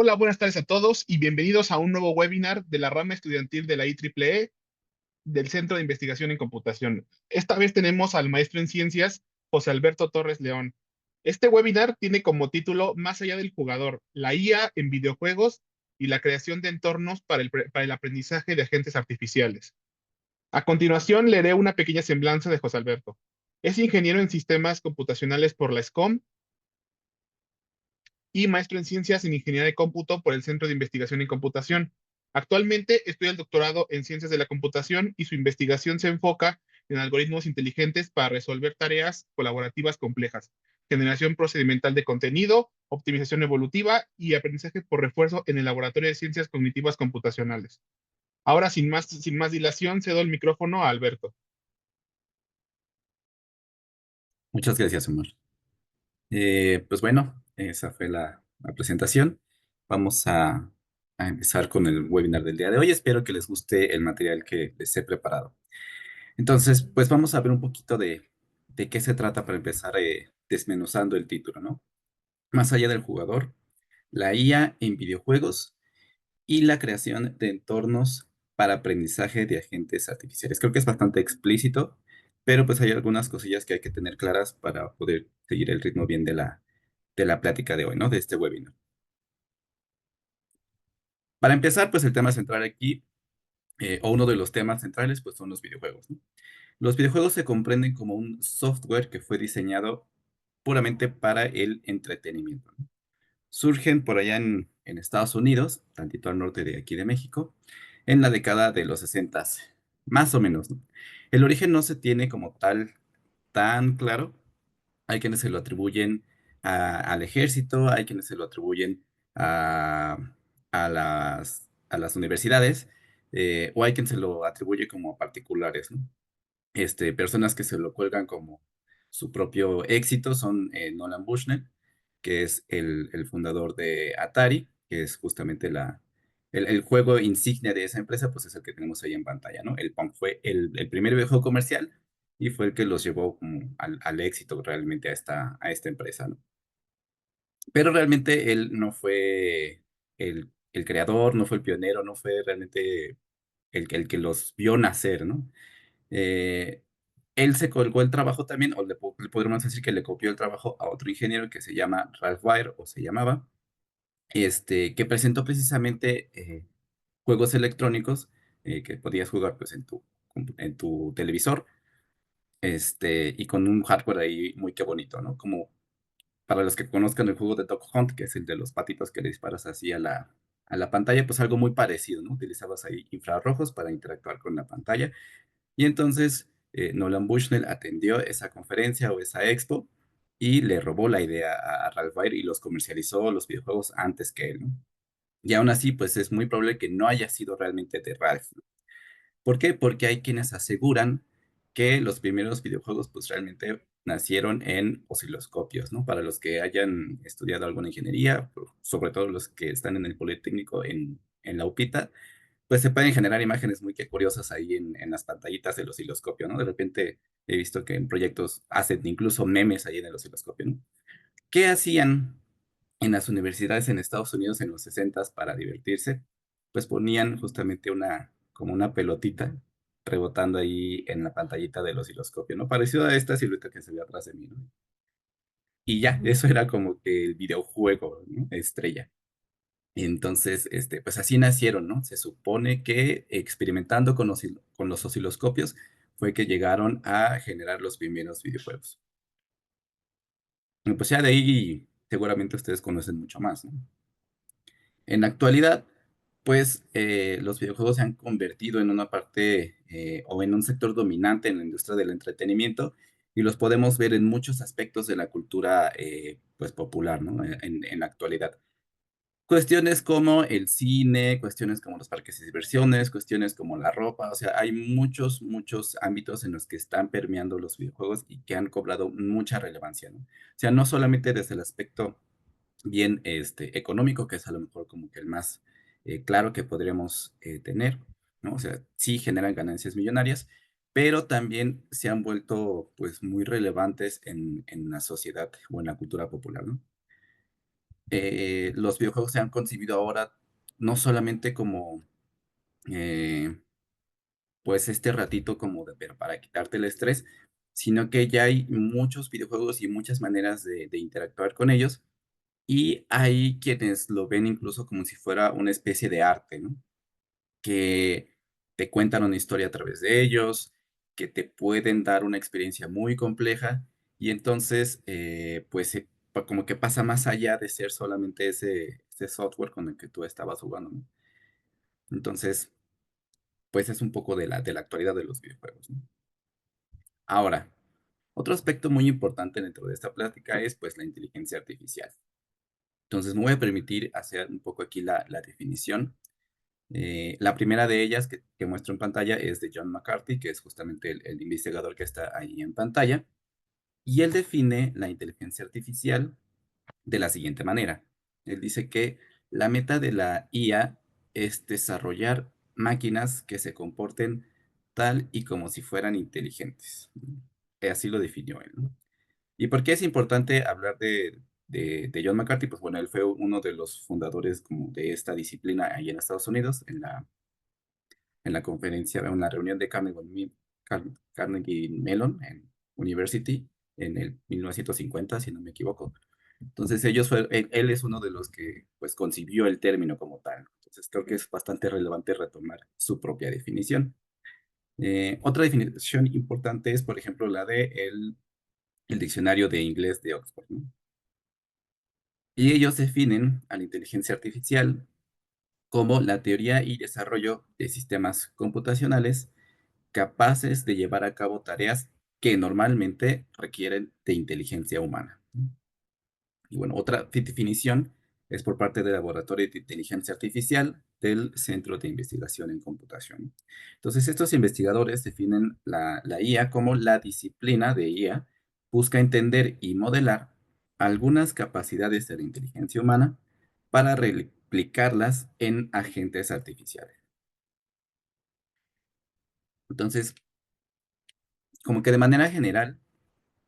Hola, buenas tardes a todos y bienvenidos a un nuevo webinar de la rama estudiantil de la IEEE del Centro de Investigación en Computación. Esta vez tenemos al maestro en ciencias, José Alberto Torres León. Este webinar tiene como título Más allá del jugador, la IA en videojuegos y la creación de entornos para el aprendizaje de agentes artificiales. A continuación, leeré una pequeña semblanza de José Alberto. Es ingeniero en sistemas computacionales por la SCOM y maestro en ciencias en ingeniería de cómputo por el Centro de Investigación en Computación. Actualmente estudia el doctorado en ciencias de la computación y su investigación se enfoca en algoritmos inteligentes para resolver tareas colaborativas complejas, generación procedimental de contenido, optimización evolutiva y aprendizaje por refuerzo en el Laboratorio de Ciencias Cognitivas Computacionales. Ahora, sin más dilación, cedo el micrófono a Alberto. Muchas gracias, Omar. Pues bueno, esa fue la presentación. Vamos a empezar con el webinar del día de hoy. Espero que les guste el material que les he preparado. Entonces, pues vamos a ver un poquito de qué se trata para empezar desmenuzando el título, ¿no? Más allá del jugador, la IA en videojuegos y la creación de entornos para aprendizaje de agentes artificiales. Creo que es bastante explícito, pero pues hay algunas cosillas que hay que tener claras para poder seguir el ritmo bien de la plática de hoy, ¿no? De este webinar. Para empezar, pues el tema central aquí, o uno de los temas centrales, pues son los videojuegos, ¿no? Los videojuegos se comprenden como un software que fue diseñado puramente para el entretenimiento, ¿no? Surgen por allá en Estados Unidos, tantito al norte de aquí de México, en la década de los 60, más o menos, ¿no? El origen no se tiene como tal tan claro. Hay quienes se lo atribuyen al ejército, hay quienes se lo atribuyen a, a las universidades, o hay quien se lo atribuye como a particulares, ¿no? Personas que se lo cuelgan como su propio éxito son Nolan Bushnell, que es el fundador de Atari, que es justamente el juego insignia de esa empresa, pues es el que tenemos ahí en pantalla, ¿no? El Pong fue el primer videojuego comercial y fue el que los llevó como al éxito realmente a esta empresa, ¿no? Pero realmente él no fue el creador, no fue el pionero, no fue realmente el que los vio nacer, ¿no? Eh, Él se colgó el trabajo también, o le podríamos decir que le copió el trabajo a otro ingeniero que se llama Ralph Baer, o se llamaba, que presentó precisamente juegos electrónicos que podías jugar pues en tu televisor, y con un hardware ahí muy que bonito, ¿no? Como para los que conozcan el juego de Dog Hunt, que es el de los patitos que le disparas así a la pantalla, pues algo muy parecido, ¿no? Utilizabas ahí infrarrojos para interactuar con la pantalla. Y entonces Nolan Bushnell atendió esa conferencia o esa expo y le robó la idea a Ralph Baer y los comercializó los videojuegos antes que él, ¿no? Y aún así, pues es muy probable que no haya sido realmente de Ralph. ¿Por qué? Porque hay quienes aseguran que los primeros videojuegos pues realmente nacieron en osciloscopios, ¿no? Para los que hayan estudiado alguna ingeniería, sobre todo los que están en el Politécnico en la UPITA, pues se pueden generar imágenes muy que curiosas ahí en las pantallitas del osciloscopio, ¿no? De repente he visto que en proyectos hacen incluso memes ahí en el osciloscopio, ¿no? ¿Qué hacían en las universidades en Estados Unidos en los 60 para divertirse? Pues ponían justamente como una pelotita rebotando ahí en la pantallita del osciloscopio, ¿no? Parecido a esta silueta que se ve atrás de mí, ¿no? Y ya, eso era como que el videojuego, ¿no? Estrella. Entonces, pues así nacieron, ¿no? Se supone que experimentando con los osciloscopios fue que llegaron a generar los primeros videojuegos. Y pues ya de ahí seguramente ustedes conocen mucho más, ¿no? En la actualidad, pues los videojuegos se han convertido en una parte o en un sector dominante en la industria del entretenimiento y los podemos ver en muchos aspectos de la cultura pues popular, ¿no? En la actualidad. Cuestiones como el cine, cuestiones como los parques de diversiones, cuestiones como la ropa, o sea, hay muchos, muchos ámbitos en los que están permeando los videojuegos y que han cobrado mucha relevancia, ¿no? O sea, no solamente desde el aspecto bien económico, que es a lo mejor como que el más claro que podríamos tener, ¿no? O sea, sí generan ganancias millonarias, pero también se han vuelto pues muy relevantes en la sociedad o en la cultura popular, ¿no? los videojuegos se han concebido ahora no solamente como, eh, pues, este ratito como de ver para quitarte el estrés, sino que ya hay muchos videojuegos y muchas maneras de interactuar con ellos, y hay quienes lo ven incluso como si fuera una especie de arte, ¿no? Que te cuentan una historia a través de ellos, que te pueden dar una experiencia muy compleja y entonces, pues, como que pasa más allá de ser solamente ese software con el que tú estabas jugando, ¿no? Entonces, pues, es un poco de la actualidad de los videojuegos, ¿no? Ahora, otro aspecto muy importante dentro de esta plática es, pues, la inteligencia artificial. Entonces, me voy a permitir hacer un poco aquí la definición. La primera de ellas que muestro en pantalla es de John McCarthy, que es justamente el investigador que está ahí en pantalla, y él define la inteligencia artificial de la siguiente manera. Él dice que la meta de la IA es desarrollar máquinas que se comporten tal y como si fueran inteligentes. Así lo definió él, ¿no? ¿Y por qué es importante hablar de John McCarthy? Pues bueno, él fue uno de los fundadores como de esta disciplina ahí en Estados Unidos, en la conferencia, en la reunión de Carnegie Mellon en University en el 1950, si no me equivoco. Entonces él es uno de los que pues concibió el término como tal. Entonces creo que es bastante relevante retomar su propia definición. Otra definición importante es, por ejemplo, la de el diccionario de inglés de Oxford, ¿no? Y ellos definen a la inteligencia artificial como la teoría y desarrollo de sistemas computacionales capaces de llevar a cabo tareas que normalmente requieren de inteligencia humana. Y bueno, otra definición es por parte del Laboratorio de Inteligencia Artificial del Centro de Investigación en Computación. Entonces, estos investigadores definen la IA como la disciplina de IA, busca entender y modelar algunas capacidades de la inteligencia humana para replicarlas en agentes artificiales. Entonces, como que de manera general,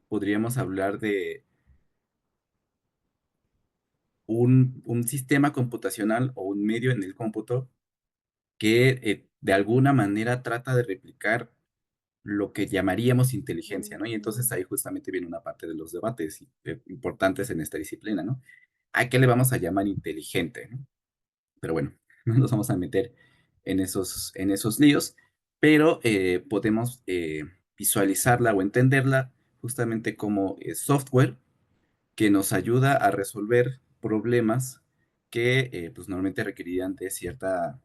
podríamos hablar de un sistema computacional o un medio en el cómputo que de alguna manera trata de replicar lo que llamaríamos inteligencia, ¿no? Y entonces ahí justamente viene una parte de los debates importantes en esta disciplina, ¿no? ¿A qué le vamos a llamar inteligente, ¿no? Pero bueno, no nos vamos a meter en esos líos, pero podemos visualizarla o entenderla justamente como software que nos ayuda a resolver problemas que pues normalmente requerirían de cierta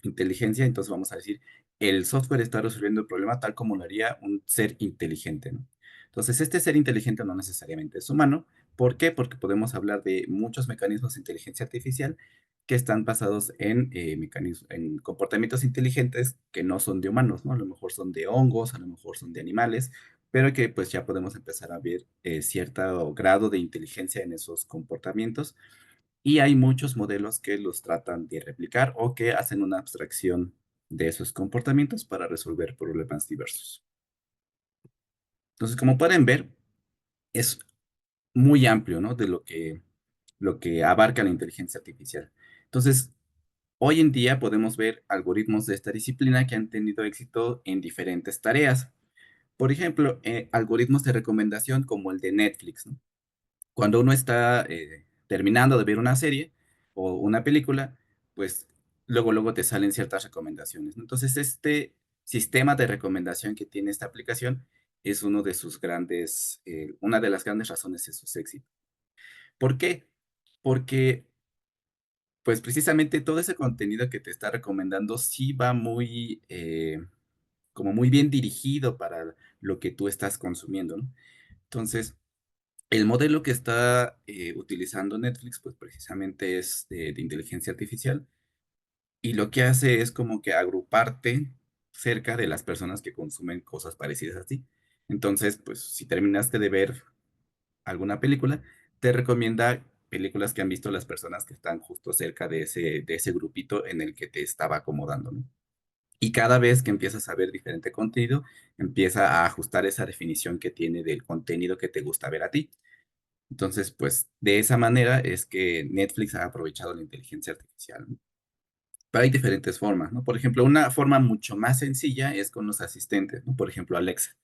inteligencia. Entonces vamos a decir, el software está resolviendo el problema tal como lo haría un ser inteligente, ¿no? Entonces, este ser inteligente no necesariamente es humano. ¿Por qué? Porque podemos hablar de muchos mecanismos de inteligencia artificial que están basados en comportamientos inteligentes que no son de humanos, ¿no? A lo mejor son de hongos, a lo mejor son de animales, pero que pues ya podemos empezar a ver cierto grado de inteligencia en esos comportamientos y hay muchos modelos que los tratan de replicar o que hacen una abstracción de esos comportamientos para resolver problemas diversos. Entonces, como pueden ver, es muy amplio, ¿no? De lo que abarca la inteligencia artificial. Entonces, hoy en día podemos ver algoritmos de esta disciplina que han tenido éxito en diferentes tareas. Por ejemplo, algoritmos de recomendación como el de Netflix, ¿no? Cuando uno está terminando de ver una serie o una película, pues luego te salen ciertas recomendaciones, ¿no? Entonces, este sistema de recomendación que tiene esta aplicación es una de las grandes razones de su éxito. ¿Por qué? Porque, pues precisamente todo ese contenido que te está recomendando sí va como muy bien dirigido para lo que tú estás consumiendo, ¿no? Entonces, el modelo que está utilizando Netflix, pues precisamente es de inteligencia artificial y lo que hace es como que agruparte cerca de las personas que consumen cosas parecidas a ti. Entonces, pues si terminaste de ver alguna película, te recomienda películas que han visto las personas que están justo cerca de ese grupito en el que te estaba acomodando, ¿no? Y cada vez que empiezas a ver diferente contenido, empieza a ajustar esa definición que tiene del contenido que te gusta ver a ti. Entonces, pues de esa manera es que Netflix ha aprovechado la inteligencia artificial, ¿no? Pero hay diferentes formas, ¿no? Por ejemplo, una forma mucho más sencilla es con los asistentes, ¿no? Por ejemplo, Alexa.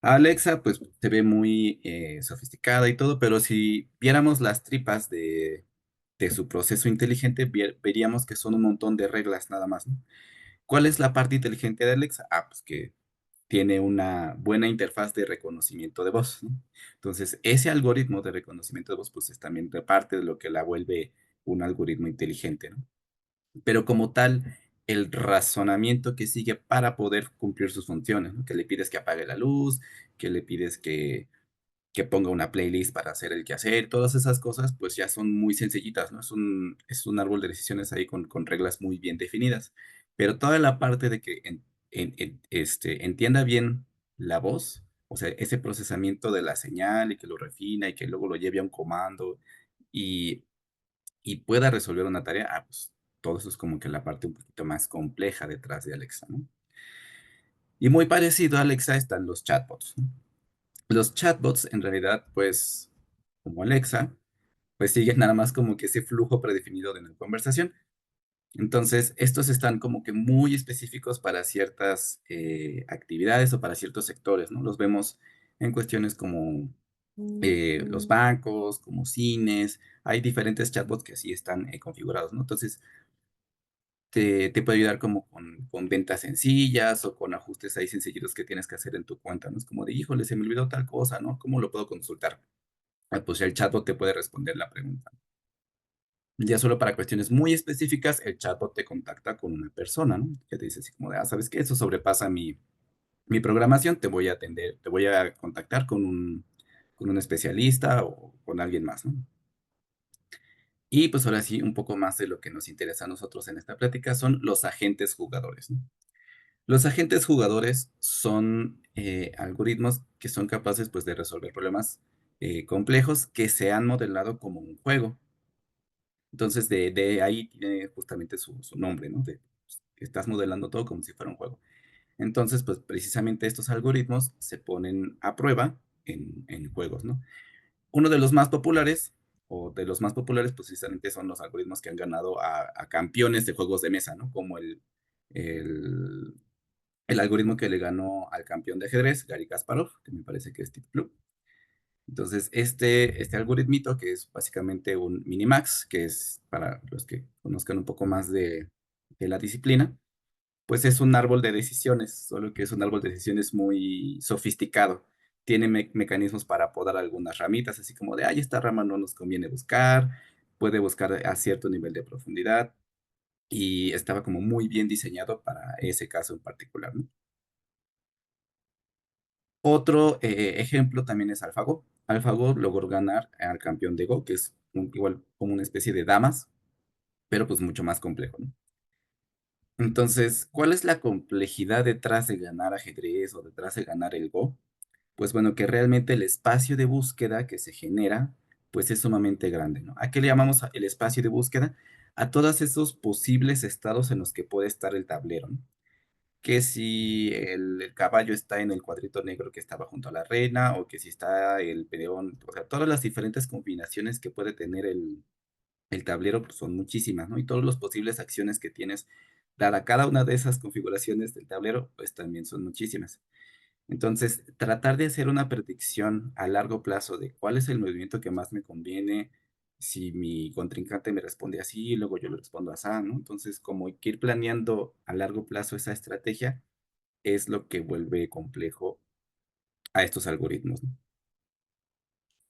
Alexa, pues se ve muy sofisticada y todo, pero si viéramos las tripas de su proceso inteligente, veríamos que son un montón de reglas nada más, ¿no? ¿Cuál es la parte inteligente de Alexa? Ah, pues que tiene una buena interfaz de reconocimiento de voz, ¿no? Entonces, ese algoritmo de reconocimiento de voz, pues es también parte de lo que la vuelve un algoritmo inteligente, ¿no? Pero como tal, el razonamiento que sigue para poder cumplir sus funciones, ¿no? Que le pides que apague la luz, que le pides que ponga una playlist para hacer el quehacer, todas esas cosas, pues ya son muy sencillitas, ¿no? Es un árbol de decisiones ahí con reglas muy bien definidas. Pero toda la parte de que entienda bien la voz, o sea, ese procesamiento de la señal y que lo refina y que luego lo lleve a un comando y, y pueda resolver una tarea, ah, pues todo eso es como que la parte un poquito más compleja detrás de Alexa, ¿no? Y muy parecido a Alexa están los chatbots, ¿no? Los chatbots en realidad, pues, como Alexa, pues siguen nada más como que ese flujo predefinido de la conversación. Entonces, estos están como que muy específicos para ciertas actividades o para ciertos sectores, ¿no? Los vemos en cuestiones como los bancos, como cines, hay diferentes chatbots que así están configurados, ¿no? Entonces, te puede ayudar como con ventas sencillas o con ajustes ahí sencillos que tienes que hacer en tu cuenta, ¿no? Es como de, híjole, se me olvidó tal cosa, ¿no? ¿Cómo lo puedo consultar? Ah, pues ya el chatbot te puede responder la pregunta. Ya solo para cuestiones muy específicas, el chatbot te contacta con una persona, ¿no? Que te dice así como de, ah, ¿sabes qué? Eso sobrepasa mi programación, te voy a atender, te voy a contactar con un especialista o con alguien más, ¿no? Y pues ahora sí, un poco más de lo que nos interesa a nosotros en esta plática son los agentes jugadores, ¿no? Los agentes jugadores son algoritmos que son capaces pues de resolver problemas complejos que se han modelado como un juego. Entonces de ahí tiene justamente su nombre, ¿no? Que estás modelando todo como si fuera un juego. Entonces, pues precisamente estos algoritmos se ponen a prueba en juegos, ¿no? Uno de los más populares, o de los más populares, pues precisamente son los algoritmos que han ganado a campeones de juegos de mesa, ¿no? Como el, el algoritmo que le ganó al campeón de ajedrez, Garry Kasparov, que me parece que es Deep Blue. Entonces, este algoritmito, que es básicamente un minimax, que es para los que conozcan un poco más de la disciplina, pues es un árbol de decisiones, solo que es un árbol de decisiones muy sofisticado. Tiene mecanismos para podar algunas ramitas, así como de, ay, esta rama no nos conviene buscar, puede buscar a cierto nivel de profundidad, y estaba como muy bien diseñado para ese caso en particular, ¿no? Otro ejemplo también es AlphaGo. AlphaGo logró ganar al campeón de Go, que es igual como una especie de damas, pero pues mucho más complejo, ¿no? Entonces, ¿cuál es la complejidad detrás de ganar ajedrez o detrás de ganar el Go? Pues bueno, que realmente el espacio de búsqueda que se genera, pues es sumamente grande, ¿no? ¿A qué le llamamos el espacio de búsqueda? A todos esos posibles estados en los que puede estar el tablero, ¿no? Que si el caballo está en el cuadrito negro que estaba junto a la reina, o que si está el peón, o sea, todas las diferentes combinaciones que puede tener el tablero pues, son muchísimas, ¿no? Y todas las posibles acciones que tienes, dada cada una de esas configuraciones del tablero, pues también son muchísimas. Entonces, tratar de hacer una predicción a largo plazo de cuál es el movimiento que más me conviene, si mi contrincante me responde así, luego yo le respondo así, ¿no? Entonces, como que ir planeando a largo plazo esa estrategia es lo que vuelve complejo a estos algoritmos, ¿no?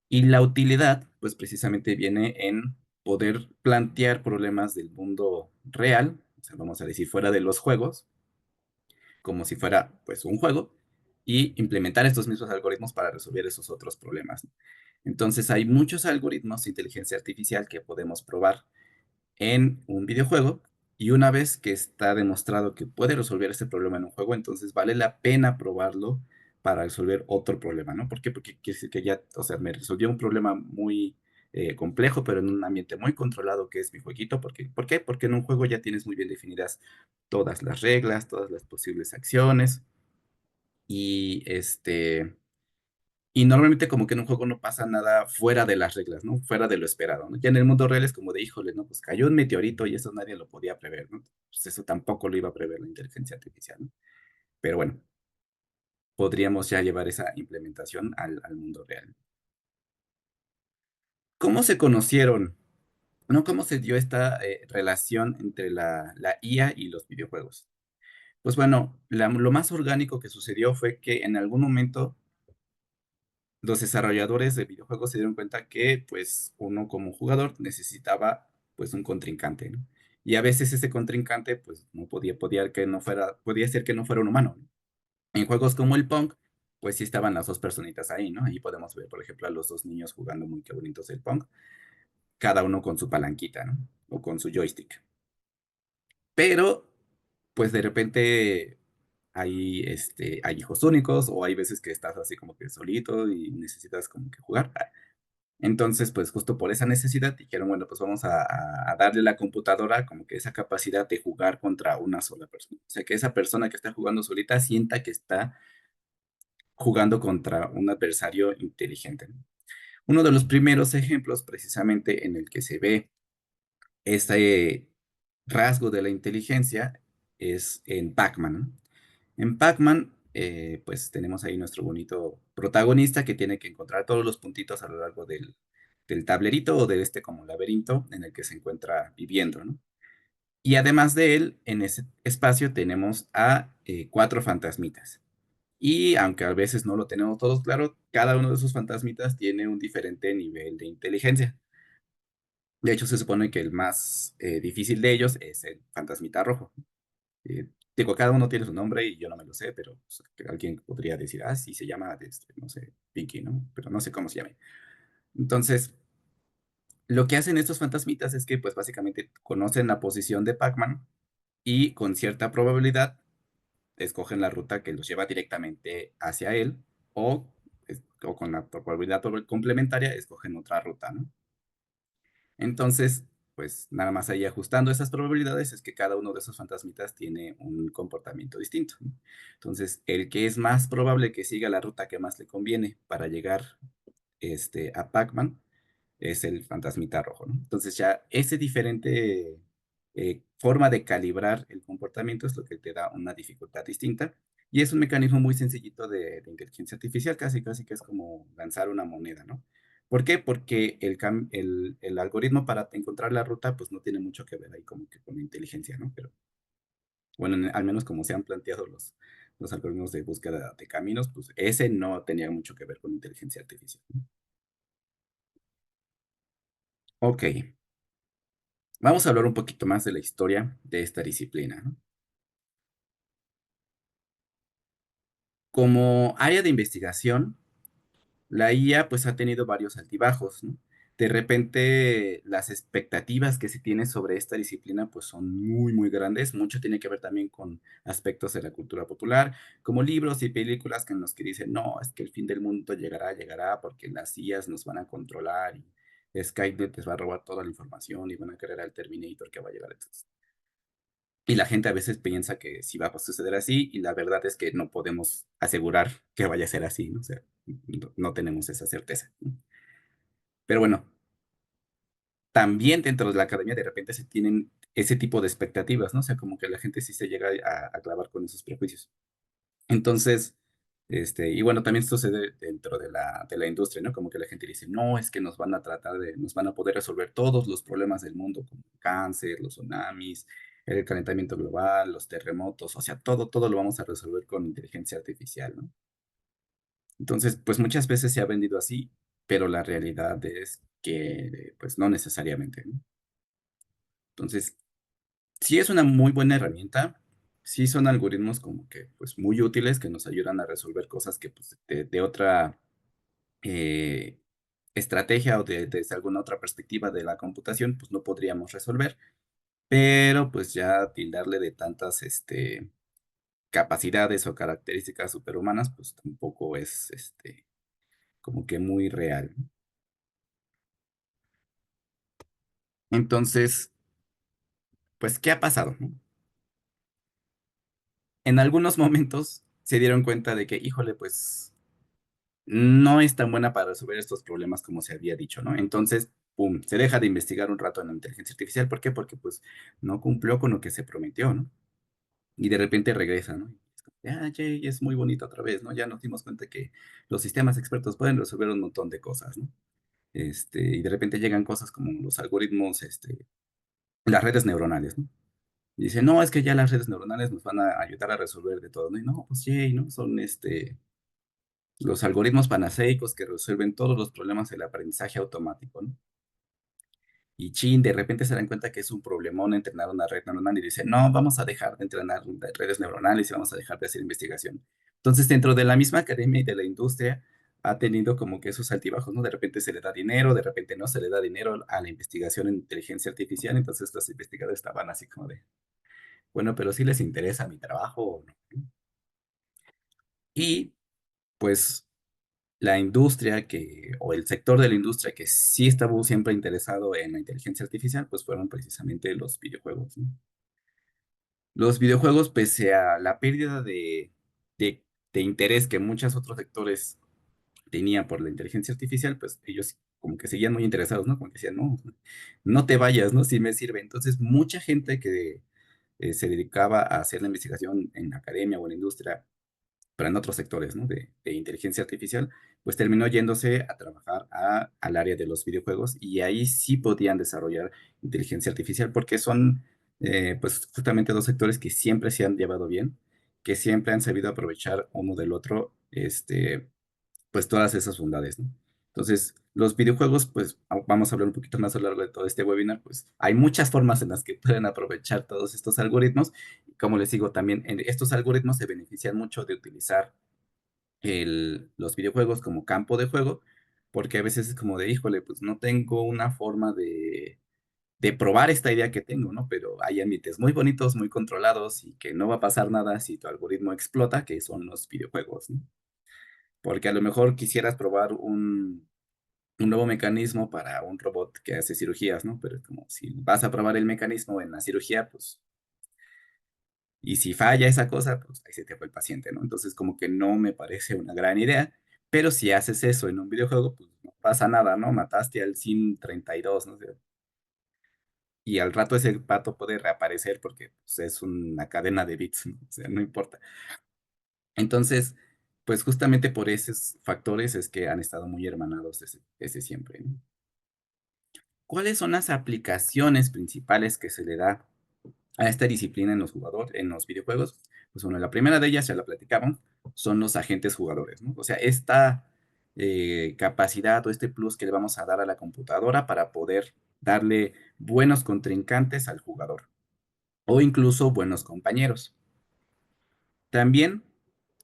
Y la utilidad, pues precisamente viene en poder plantear problemas del mundo real, o sea, vamos a decir, fuera de los juegos, como si fuera pues un juego, y implementar estos mismos algoritmos para resolver esos otros problemas, ¿no? Entonces hay muchos algoritmos de inteligencia artificial que podemos probar en un videojuego, y una vez que está demostrado que puede resolver este problema en un juego, entonces vale la pena probarlo para resolver otro problema, ¿no? ¿Por qué? Porque quiere decir que ya, o sea, me resolvió un problema muy complejo, pero en un ambiente muy controlado que es mi jueguito. ¿Por qué? Porque en un juego ya tienes muy bien definidas todas las reglas, todas las posibles acciones, y Y normalmente como que en un juego no pasa nada fuera de las reglas, ¿no? Fuera de lo esperado, ¿no? Ya en el mundo real es como de, híjole, ¿no? Pues cayó un meteorito y eso nadie lo podía prever, ¿no? Pues eso tampoco lo iba a prever la inteligencia artificial, ¿no? Pero bueno, podríamos ya llevar esa implementación al mundo real. ¿Cómo se conocieron? ¿No? ¿Cómo se dio esta relación entre la IA y los videojuegos? Pues bueno, lo más orgánico que sucedió fue que en algún momento los desarrolladores de videojuegos se dieron cuenta que pues uno como jugador necesitaba pues un contrincante, ¿no? Y a veces ese contrincante pues no podía ser que no fuera un humano, ¿no? En juegos como el Pong, pues sí estaban las dos personitas ahí, ¿no? Ahí podemos ver, por ejemplo, a los dos niños jugando muy qué bonitos el Pong, cada uno con su palanquita, ¿no? O con su joystick. Pero, pues de repente hay hijos únicos o hay veces que estás así como que solito y necesitas como que jugar. Entonces, pues justo por esa necesidad dijeron, bueno, pues vamos a darle a la computadora como que esa capacidad de jugar contra una sola persona. O sea, que esa persona que está jugando solita sienta que está jugando contra un adversario inteligente, ¿no? Uno de los primeros ejemplos precisamente en el que se ve este rasgo de la inteligencia es en Pac-Man, ¿no? En Pac-Man, pues tenemos ahí nuestro bonito protagonista que tiene que encontrar todos los puntitos a lo largo del tablerito o de este como laberinto en el que se encuentra viviendo, ¿no? Y además de él, en ese espacio tenemos a cuatro fantasmitas. Y aunque a veces no lo tenemos todos claro, cada uno de esos fantasmitas tiene un diferente nivel de inteligencia. De hecho, se supone que el más difícil de ellos es el fantasmita rojo. Digo, cada uno tiene su nombre y yo no me lo sé, pero pues, que alguien podría decir, ah, sí, se llama, no sé, Pinky, ¿no? Pero no sé cómo se llame. Entonces, lo que hacen estos fantasmitas es que, pues, básicamente conocen la posición de Pac-Man y con cierta probabilidad escogen la ruta que los lleva directamente hacia él o, o con la probabilidad complementaria escogen otra ruta, ¿no? Entonces, pues nada más ahí ajustando esas probabilidades es que cada uno de esos fantasmitas tiene un comportamiento distinto, ¿no? Entonces, el que es más probable que siga la ruta que más le conviene para llegar a Pac-Man es el fantasmita rojo, ¿no? Entonces ya ese diferente forma de calibrar el comportamiento es lo que te da una dificultad distinta y es un mecanismo muy sencillito de inteligencia artificial, casi casi que es como lanzar una moneda, ¿no? ¿Por qué? Porque el algoritmo para encontrar la ruta pues no tiene mucho que ver ahí como que con la inteligencia, ¿no? Pero bueno, al menos como se han planteado los algoritmos de búsqueda de caminos, pues ese no tenía mucho que ver con inteligencia artificial, ¿no? Ok, vamos a hablar un poquito más de la historia de esta disciplina, ¿no? Como área de investigación, la IA pues ha tenido varios altibajos, ¿no? De repente las expectativas que se tienen sobre esta disciplina pues son muy, muy grandes. Mucho tiene que ver también con aspectos de la cultura popular, como libros y películas que en los que dicen, no, es que el fin del mundo llegará, llegará porque las IAs nos van a controlar y Skynet les va a robar toda la información y van a crear al Terminator que va a llegar. Entonces, y la gente a veces piensa que sí va a suceder así, y la verdad es que no podemos asegurar que vaya a ser así, ¿no? O sea, no tenemos esa certeza, ¿no? Pero bueno, también dentro de la academia de repente se tienen ese tipo de expectativas, ¿no? O sea, como que la gente sí se llega a clavar con esos prejuicios. Entonces, y bueno, también sucede dentro de la industria, ¿no? Como que la gente dice, no, es que nos van a poder resolver todos los problemas del mundo, como el cáncer, los tsunamis, el calentamiento global, los terremotos, o sea, todo lo vamos a resolver con inteligencia artificial, ¿no? Entonces, pues muchas veces se ha vendido así, pero la realidad es que, pues no necesariamente, ¿no? Entonces, sí es una muy buena herramienta, sí son algoritmos como que pues muy útiles que nos ayudan a resolver cosas que pues de otra eh, estrategia o desde alguna otra perspectiva de la computación pues no podríamos resolver, pero pues ya tildarle de tantas capacidades o características superhumanas pues tampoco es como que muy real, ¿no? Entonces, pues, ¿qué ha pasado, no? En algunos momentos se dieron cuenta de que, híjole, pues no es tan buena para resolver estos problemas como se había dicho, ¿no? Entonces, pum, se deja de investigar un rato en la inteligencia artificial. ¿Por qué? Porque pues no cumplió con lo que se prometió, ¿no? Y de repente regresa, ¿no? Jay, es muy bonito otra vez, ¿no? Ya nos dimos cuenta que los sistemas expertos pueden resolver un montón de cosas, ¿no? Y de repente llegan cosas como los algoritmos, las redes neuronales, ¿no? Y dice, no, es que ya las redes neuronales nos van a ayudar a resolver de todo, ¿no? Y no, pues Jay, ¿no? Son los algoritmos panaceicos que resuelven todos los problemas del aprendizaje automático, ¿no? Y chin, de repente se dan cuenta que es un problemón entrenar una red neuronal y dicen, no, vamos a dejar de entrenar redes neuronales y vamos a dejar de hacer investigación. Entonces, dentro de la misma academia y de la industria, ha tenido como que esos altibajos, ¿no? De repente se le da dinero, de repente no se le da dinero a la investigación en inteligencia artificial, entonces los investigadores estaban así como de, bueno, pero sí les interesa mi trabajo o no. Y pues la industria o el sector de la industria que sí estaba siempre interesado en la inteligencia artificial, pues fueron precisamente los videojuegos, ¿no? Los videojuegos, pese a la pérdida de, de interés que muchos otros sectores tenían por la inteligencia artificial, pues ellos como que seguían muy interesados, ¿no? Como que decían, no, no te vayas, ¿no? Sí me sirve. Entonces, mucha gente que se dedicaba a hacer la investigación en la academia o en la industria pero en otros sectores, ¿no? De inteligencia artificial, pues terminó yéndose a trabajar al área de los videojuegos y ahí sí podían desarrollar inteligencia artificial porque son, pues, justamente dos sectores que siempre se han llevado bien, que siempre han sabido aprovechar uno del otro, pues, todas esas bondades, ¿no? Entonces, los videojuegos, pues, vamos a hablar un poquito más a lo largo de todo este webinar, pues, hay muchas formas en las que pueden aprovechar todos estos algoritmos. Como les digo, también estos algoritmos se benefician mucho de utilizar los videojuegos como campo de juego, porque a veces es como de, híjole, pues no tengo una forma de probar esta idea que tengo, ¿no? Pero hay ámbitos muy bonitos, muy controlados y que no va a pasar nada si tu algoritmo explota, que son los videojuegos, ¿no? Porque a lo mejor quisieras probar un nuevo mecanismo para un robot que hace cirugías, ¿no? Pero es como si vas a probar el mecanismo en la cirugía, pues, y si falla esa cosa, pues ahí se te fue el paciente, ¿no? Entonces como que no me parece una gran idea, pero si haces eso en un videojuego, pues no pasa nada, ¿no? Mataste al Sin 32, ¿no? O sea, y al rato ese pato puede reaparecer porque pues, es una cadena de bits, ¿no? O sea, no importa. Entonces, pues justamente por esos factores es que han estado muy hermanados desde siempre, ¿no? ¿Cuáles son las aplicaciones principales que se le da a esta disciplina en los videojuegos? Pues bueno, la primera de ellas, ya la platicamos, son los agentes jugadores, ¿no? O sea, esta capacidad o este plus que le vamos a dar a la computadora para poder darle buenos contrincantes al jugador o incluso buenos compañeros. También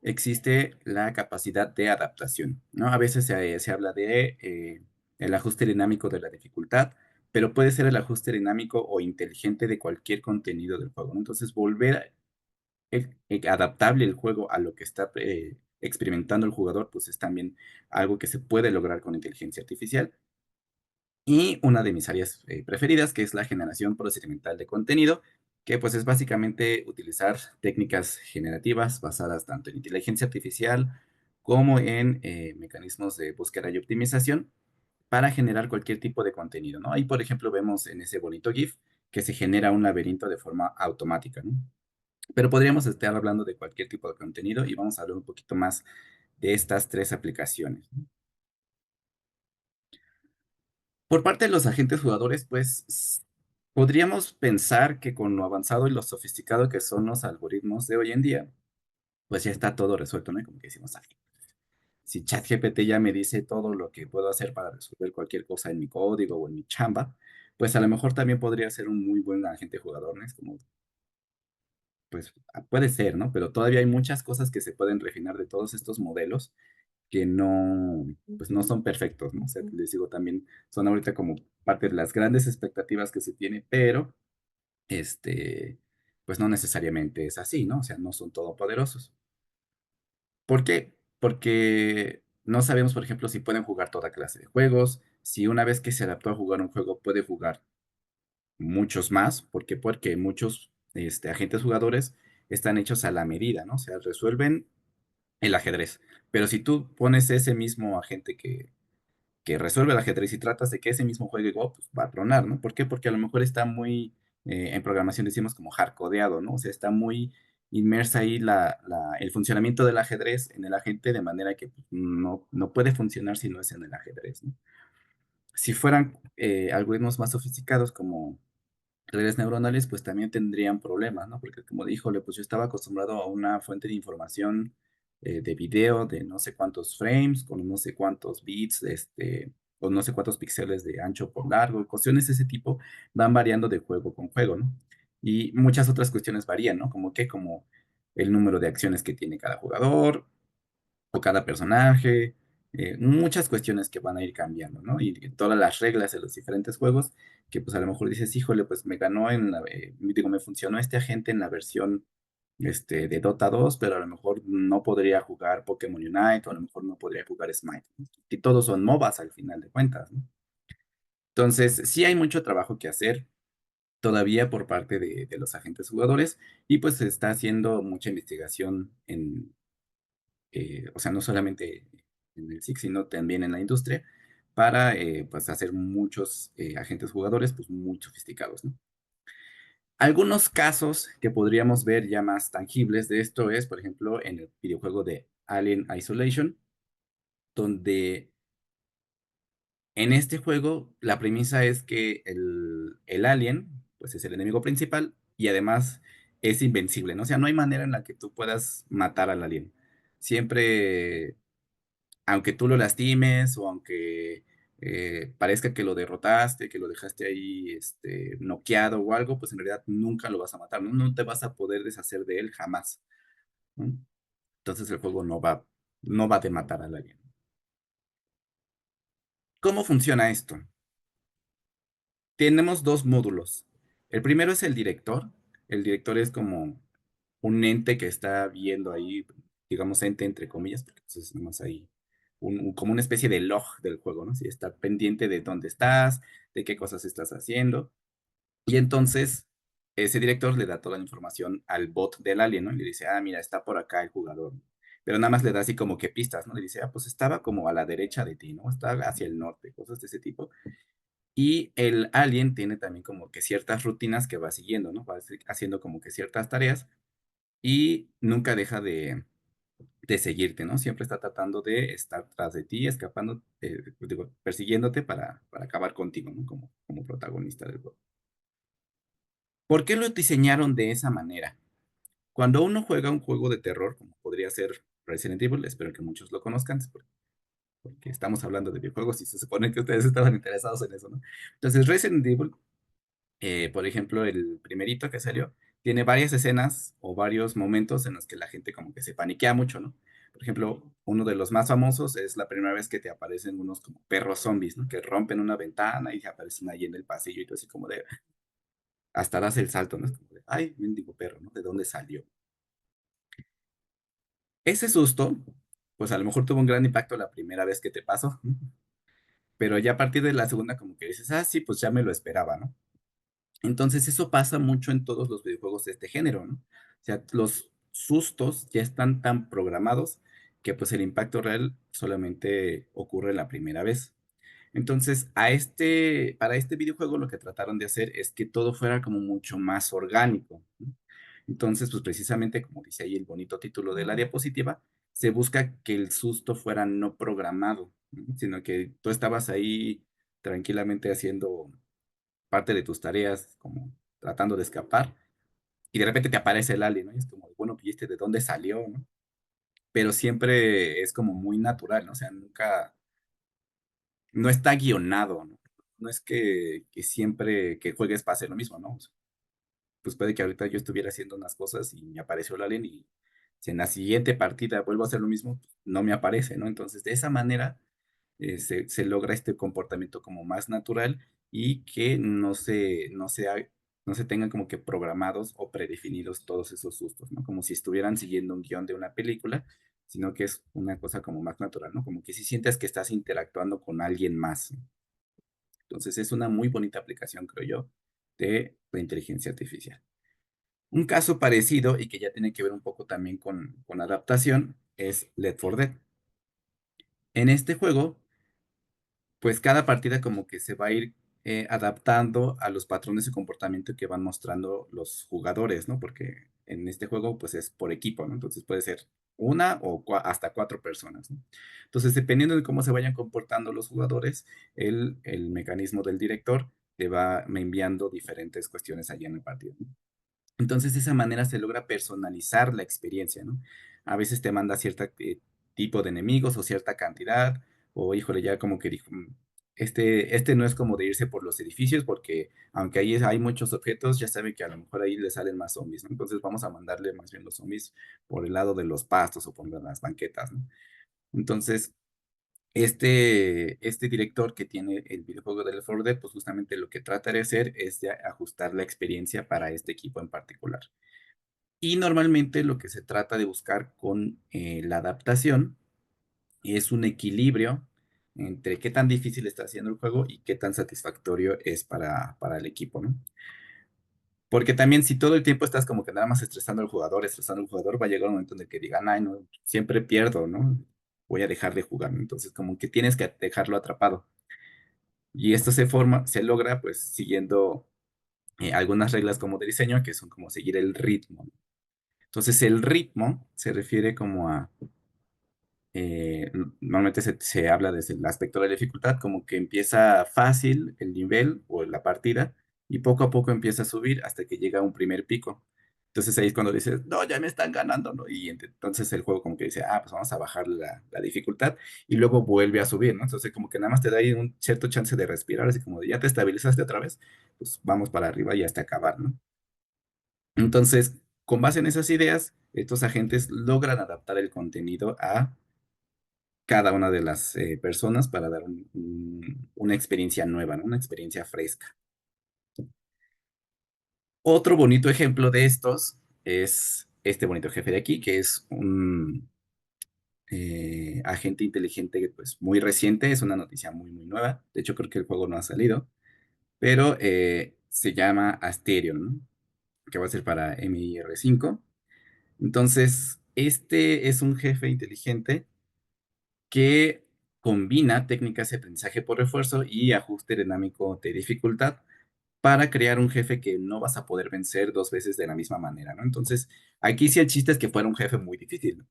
existe la capacidad de adaptación, ¿no? A veces se habla de el ajuste dinámico de la dificultad, pero puede ser el ajuste dinámico o inteligente de cualquier contenido del juego, ¿no? Entonces, volver adaptable el juego a lo que está experimentando el jugador, pues es también algo que se puede lograr con inteligencia artificial. Y una de mis áreas preferidas, que es la generación procedimental de contenido, que pues es básicamente utilizar técnicas generativas basadas tanto en inteligencia artificial como en mecanismos de búsqueda y optimización para generar cualquier tipo de contenido, ¿no? Ahí, por ejemplo, vemos en ese bonito GIF que se genera un laberinto de forma automática, ¿no? Pero podríamos estar hablando de cualquier tipo de contenido y vamos a hablar un poquito más de estas tres aplicaciones, ¿no? Por parte de los agentes jugadores, pues podríamos pensar que con lo avanzado y lo sofisticado que son los algoritmos de hoy en día, pues ya está todo resuelto, ¿no? Como que decimos, "Ay, si ChatGPT ya me dice todo lo que puedo hacer para resolver cualquier cosa en mi código o en mi chamba, pues a lo mejor también podría ser un muy buen agente jugador, ¿no? Es como, pues puede ser, ¿no? Pero todavía hay muchas cosas que se pueden refinar de todos estos modelos que no, pues no son perfectos, ¿no? O sea, les digo, también son ahorita como parte de las grandes expectativas que se tiene, pero pues no necesariamente es así, ¿no? O sea, no son todopoderosos. ¿Por qué? Porque no sabemos, por ejemplo, si pueden jugar toda clase de juegos, si una vez que se adaptó a jugar un juego puede jugar muchos más. ¿Por qué? Porque muchos agentes jugadores están hechos a la medida, ¿no? O sea, resuelven el ajedrez. Pero si tú pones ese mismo agente que resuelve el ajedrez y tratas de que ese mismo juegue Go, pues va a tronar, ¿no? ¿Por qué? Porque a lo mejor está muy, en programación decimos como hardcodeado, ¿no? O sea, está muy inmersa ahí el funcionamiento del ajedrez en el agente de manera que pues, no puede funcionar si no es en el ajedrez, ¿no? Si fueran algoritmos más sofisticados como redes neuronales, pues también tendrían problemas, ¿no? Porque como híjole, pues yo estaba acostumbrado a una fuente de información de video de no sé cuántos frames, con no sé cuántos bits, con no sé cuántos píxeles de ancho por largo, cuestiones de ese tipo van variando de juego con juego, ¿no? Y muchas otras cuestiones varían, ¿no? Como el número de acciones que tiene cada jugador, o cada personaje, muchas cuestiones que van a ir cambiando, ¿no? Y todas las reglas de los diferentes juegos, que pues a lo mejor dices, híjole, pues me ganó digo, me funcionó este agente en la versión de Dota 2, pero a lo mejor no podría jugar Pokémon Unite, o a lo mejor no podría jugar Smite, ¿no? Y todos son MOBAs al final de cuentas, ¿no? Entonces, sí hay mucho trabajo que hacer todavía por parte de los agentes jugadores, y pues se está haciendo mucha investigación o sea, no solamente en el SIC, sino también en la industria, para pues hacer muchos agentes jugadores pues muy sofisticados, ¿no? Algunos casos que podríamos ver ya más tangibles de esto es, por ejemplo, en el videojuego de Alien Isolation, donde en este juego la premisa es que el alien pues es el enemigo principal y además es invencible, ¿no? O sea, no hay manera en la que tú puedas matar al alien. Siempre aunque tú lo lastimes o aunque parezca que lo derrotaste, que lo dejaste ahí noqueado o algo, pues en realidad nunca lo vas a matar, ¿no? No te vas a poder deshacer de él jamás, ¿no? Entonces el juego no va de matar al alien. ¿Cómo funciona esto? Tenemos dos módulos. El primero es el director. El director es como un ente que está viendo ahí, digamos ente entre comillas, porque pues, es nomás ahí como una especie de log del juego, ¿no? Si está pendiente de dónde estás, de qué cosas estás haciendo. Y entonces ese director le da toda la información al bot del alien, ¿no? Y le dice, ah, mira, está por acá el jugador. Pero nada más le da así como que pistas, ¿no? Le dice, ah, pues estaba como a la derecha de ti, ¿no? Estaba hacia el norte, cosas de ese tipo. Y el alien tiene también como que ciertas rutinas que va siguiendo, ¿no? Va haciendo como que ciertas tareas y nunca deja de seguirte, ¿no? Siempre está tratando de estar tras de ti, escapando, digo, persiguiéndote para acabar contigo, ¿no? Como protagonista del juego. ¿Por qué lo diseñaron de esa manera? Cuando uno juega un juego de terror, como podría ser Resident Evil, espero que muchos lo conozcan, porque estamos hablando de videojuegos y se supone que ustedes estaban interesados en eso, ¿no? Entonces, Resident Evil, por ejemplo, el primerito que salió, tiene varias escenas o varios momentos en los que la gente como que se paniquea mucho, ¿no? Por ejemplo, uno de los más famosos es la primera vez que te aparecen unos como perros zombies, ¿no? Que rompen una ventana y se aparecen ahí en el pasillo y todo así como de, hasta das el salto, ¿no? Es como de, ay, mendigo perro, ¿no? ¿De dónde salió? Ese susto, pues a lo mejor tuvo un gran impacto la primera vez que te pasó, ¿no? Pero ya a partir de la segunda como que dices, ah, sí, pues ya me lo esperaba, ¿no? Entonces eso pasa mucho en todos los videojuegos de este género, ¿no? O sea, los sustos ya están tan programados que pues el impacto real solamente ocurre la primera vez. Entonces, para este videojuego lo que trataron de hacer es que todo fuera como mucho más orgánico, ¿no? Entonces, pues precisamente como dice ahí el bonito título de la diapositiva, se busca que el susto fuera no programado, ¿no? Sino que tú estabas ahí tranquilamente haciendo parte de tus tareas, como tratando de escapar, y de repente te aparece el alien, ¿no? Y es como, bueno, ¿viste de dónde salió, no? Pero siempre es como muy natural, ¿no? O sea, nunca, no está guionado, ¿no? No es que siempre que juegues pase lo mismo, ¿no? Pues puede que ahorita yo estuviera haciendo unas cosas y me apareció el alien y si en la siguiente partida vuelvo a hacer lo mismo, pues, no me aparece, ¿no? Entonces, de esa manera se logra este comportamiento como más natural y que no se tengan como que programados o predefinidos todos esos sustos, ¿no? Como si estuvieran siguiendo un guión de una película, sino que es una cosa como más natural, ¿no? Como que si sientes que estás interactuando con alguien más, ¿no? Entonces es una muy bonita aplicación, creo yo, de la inteligencia artificial. Un caso parecido y que ya tiene que ver un poco también con adaptación es Left 4 Dead. En este juego, pues cada partida como que se va a ir adaptando a los patrones de comportamiento que van mostrando los jugadores, ¿no? Porque en este juego pues es por equipo, ¿no? Entonces puede ser una o hasta cuatro personas, ¿no? Entonces, dependiendo de cómo se vayan comportando los jugadores, el mecanismo del director te va enviando diferentes cuestiones allá en el partido, ¿no? Entonces, de esa manera se logra personalizar la experiencia, ¿no? A veces te manda cierto tipo de enemigos o cierta cantidad, o híjole, ya como que dijo, este no es como de irse por los edificios, porque aunque ahí hay muchos objetos, ya sabe que a lo mejor ahí le salen más zombies, ¿no? Entonces vamos a mandarle más bien los zombies por el lado de los pastos o por las banquetas, ¿no? Entonces, este director que tiene el videojuego de Left 4 Dead, pues justamente lo que trata de hacer es de ajustar la experiencia para este equipo en particular. Y normalmente lo que se trata de buscar con la adaptación es un equilibrio entre qué tan difícil está haciendo el juego y qué tan satisfactorio es para el equipo, ¿no? Porque también si todo el tiempo estás como que nada más estresando al jugador, va a llegar un momento en el que digan, ay, no, siempre pierdo, ¿no? Voy a dejar de jugar, ¿no? Entonces como que tienes que dejarlo atrapado. Y esto se logra pues siguiendo algunas reglas como de diseño que son como seguir el ritmo, ¿no? Entonces el ritmo se refiere como a normalmente se habla desde el aspecto de la dificultad, como que empieza fácil el nivel o la partida y poco a poco empieza a subir hasta que llega a un primer pico. Entonces ahí es cuando dices, no, ya me están ganando, ¿no? Y entonces el juego como que dice, ah, pues vamos a bajar la dificultad y luego vuelve a subir, ¿no? Entonces como que nada más te da ahí un cierto chance de respirar, así como de ya te estabilizaste otra vez, pues vamos para arriba y hasta acabar, ¿no? Entonces, con base en esas ideas, estos agentes logran adaptar el contenido a cada una de las personas para dar una experiencia nueva, ¿no? Una experiencia fresca. Otro bonito ejemplo de estos es este bonito jefe de aquí, que es un agente inteligente pues, muy reciente, es una noticia muy, muy nueva. De hecho, creo que el juego no ha salido, pero se llama Asterion, ¿no? Que va a ser para MIR5. Entonces, este es un jefe inteligente que combina técnicas de aprendizaje por refuerzo y ajuste dinámico de dificultad para crear un jefe que no vas a poder vencer dos veces de la misma manera, ¿no? Entonces, aquí sí el chiste es que fuera un jefe muy difícil, ¿no?